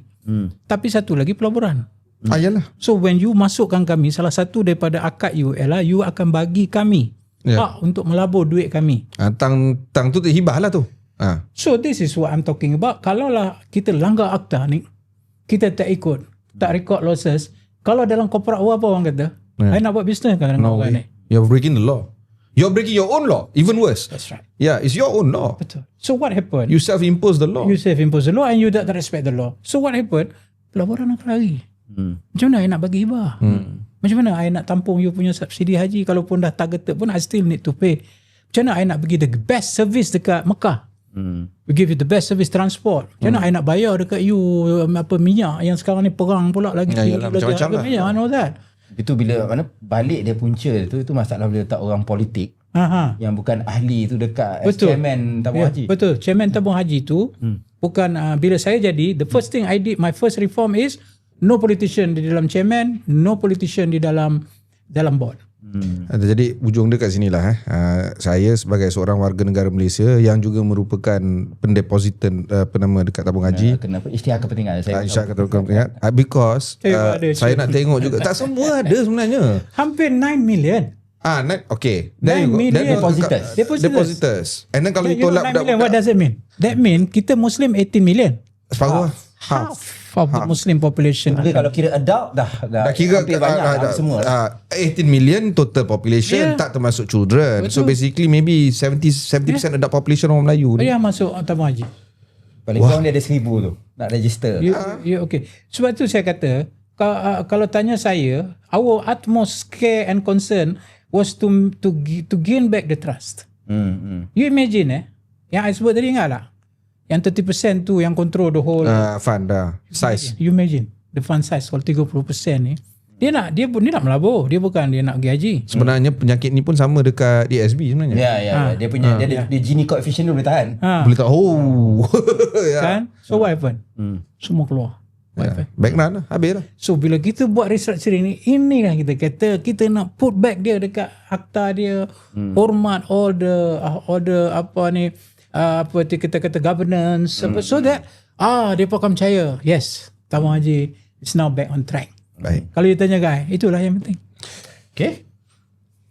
Tapi satu lagi pelaburan. Yalah. So when you masukkan kami, salah satu daripada akad you ialah you akan bagi kami hak untuk melabur duit kami. Tang tu hibah lah tu. So this is what I'm talking about. Kalaulah kita langgar akta ni, kita tak ikut, tak record losses. Kalau dalam corporate apa orang kata, I nak buat bisnes kan dengan orang ni. You're breaking the law. You're breaking your own law. Even worse. That's right. Yeah, it's your own law. Betul. So what happened? You self-impose the law. You self-impose the law and you don't respect the law. So what happened? Pelaburan nak lari. Macam mana I nak bagi hibah? Macam mana I nak tampung you punya subsidi haji kalaupun dah targeted pun I still need to pay. Macam mana I nak bagi the best service dekat Mekah? We give you the best service transport. Macam mana I nak bayar dekat you minyak yang sekarang ni perang pula lagi. Yalah, macam-macam lah. Minyak, I know that. Itu bila balik dia punca tu, itu masalah bila letak orang politik yang bukan ahli tu dekat chairman tabung haji. Betul. Chairman tabung haji tu bukan bila saya jadi, the first thing I did, my first reform is no politician di dalam chairman, no politician di dalam board. Jadi ujung dia kat sinilah. Saya sebagai seorang warga negara Malaysia yang juga merupakan pendepositan dekat tabung haji. Kenapa? Isytihar kepentingan. Isytihar kepentingan. Because saya nak tengok juga. Tak semua ada sebenarnya. Hampir 9 million. Okay. 9 million depositors. And then kalau you tolak 9 million, what does it mean? That mean kita Muslim 18 million. Separuh. Half of the Muslim population. Okay, kalau kira adult dah kira hampir banyak semua. 18 million total population, tak termasuk children. Betul. So basically maybe 70% adult population orang Melayu ni. Dia masuk tabung haji. Paling kurang dia ada 1,000 tu nak register. Okay. Sebab tu saya kata kalau tanya saya, our utmost care and concern was to gain back the trust. You imagine yang I sebut tadi, ingat tak? Yang 30% tu yang control the whole fund size. You imagine the fund size kalau 30% ni. Dia nak melabur. Dia bukan dia nak pergi haji. Sebenarnya penyakit ni pun sama dekat DSB sebenarnya. Ya. Dia punya dia Gini coefficient tu boleh tahan. Boleh tak? Kan? So what happened? Semua keluar. Background lah. Habis lah. So bila kita buat restructuring ni, inilah kita kata kita nak put back dia dekat akta dia, hormat all the kita kata governance, so that dia pun akan percaya, yes, tabung haji is now back on track. Baik. Kalau you tanya guys, itulah yang penting. Okay.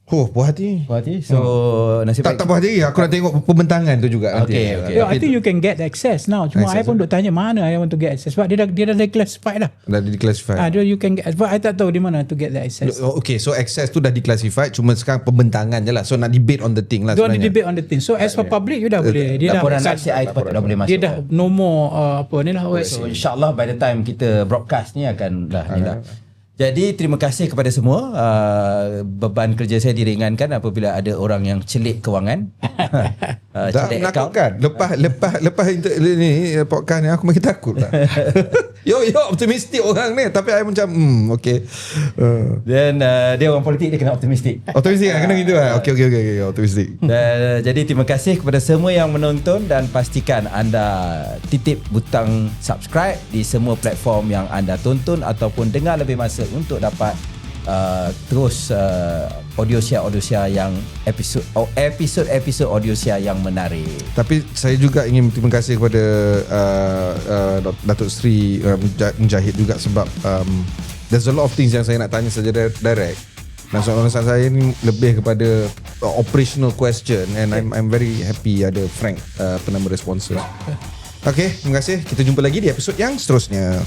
Puas hati. So nasib baik. Tak puas hati. Aku nak tengok pembentangan tu juga. Okay. I think you can get access now. Cuma I pun duk tanya mana I want to get access. Sebab dia dah declassified dah. Dah declassified. You can get, but I tak tahu di mana to get the access. Okay, so access tu dah declassified. Cuma sekarang pembentangan je lah. So nak debate on the thing lah Don't sebenarnya. debate on the thing. So as for public, you dah boleh. Dia laporan aksi I patut dah boleh masuk. Dia dah no more So insyaAllah by the time kita broadcast ni akan dah ni dah. Jadi terima kasih kepada semua. Beban kerja saya diringankan apabila ada orang yang celik kewangan. Tak menakutkan. Lepas ni podcast ni aku makin takut lah. Yo optimistik orang ni, tapi I macam okay. Dan dia orang politik, dia kena optimistik. Optimistik kan, kena gitu lah. Okay, optimistik. Jadi terima kasih kepada semua yang menonton dan pastikan anda titip butang subscribe di semua platform yang anda tonton ataupun dengar lebih masa untuk dapat terus audio share yang episod audio share yang menarik. Tapi saya juga ingin terima kasih kepada Datuk Seri Mujahid juga sebab there's a lot of things yang saya nak tanya secara direct. Dan soalan saya ni lebih kepada operational question and I'm very happy ada Frank penama responser. Okay, terima kasih. Kita jumpa lagi di episod yang seterusnya.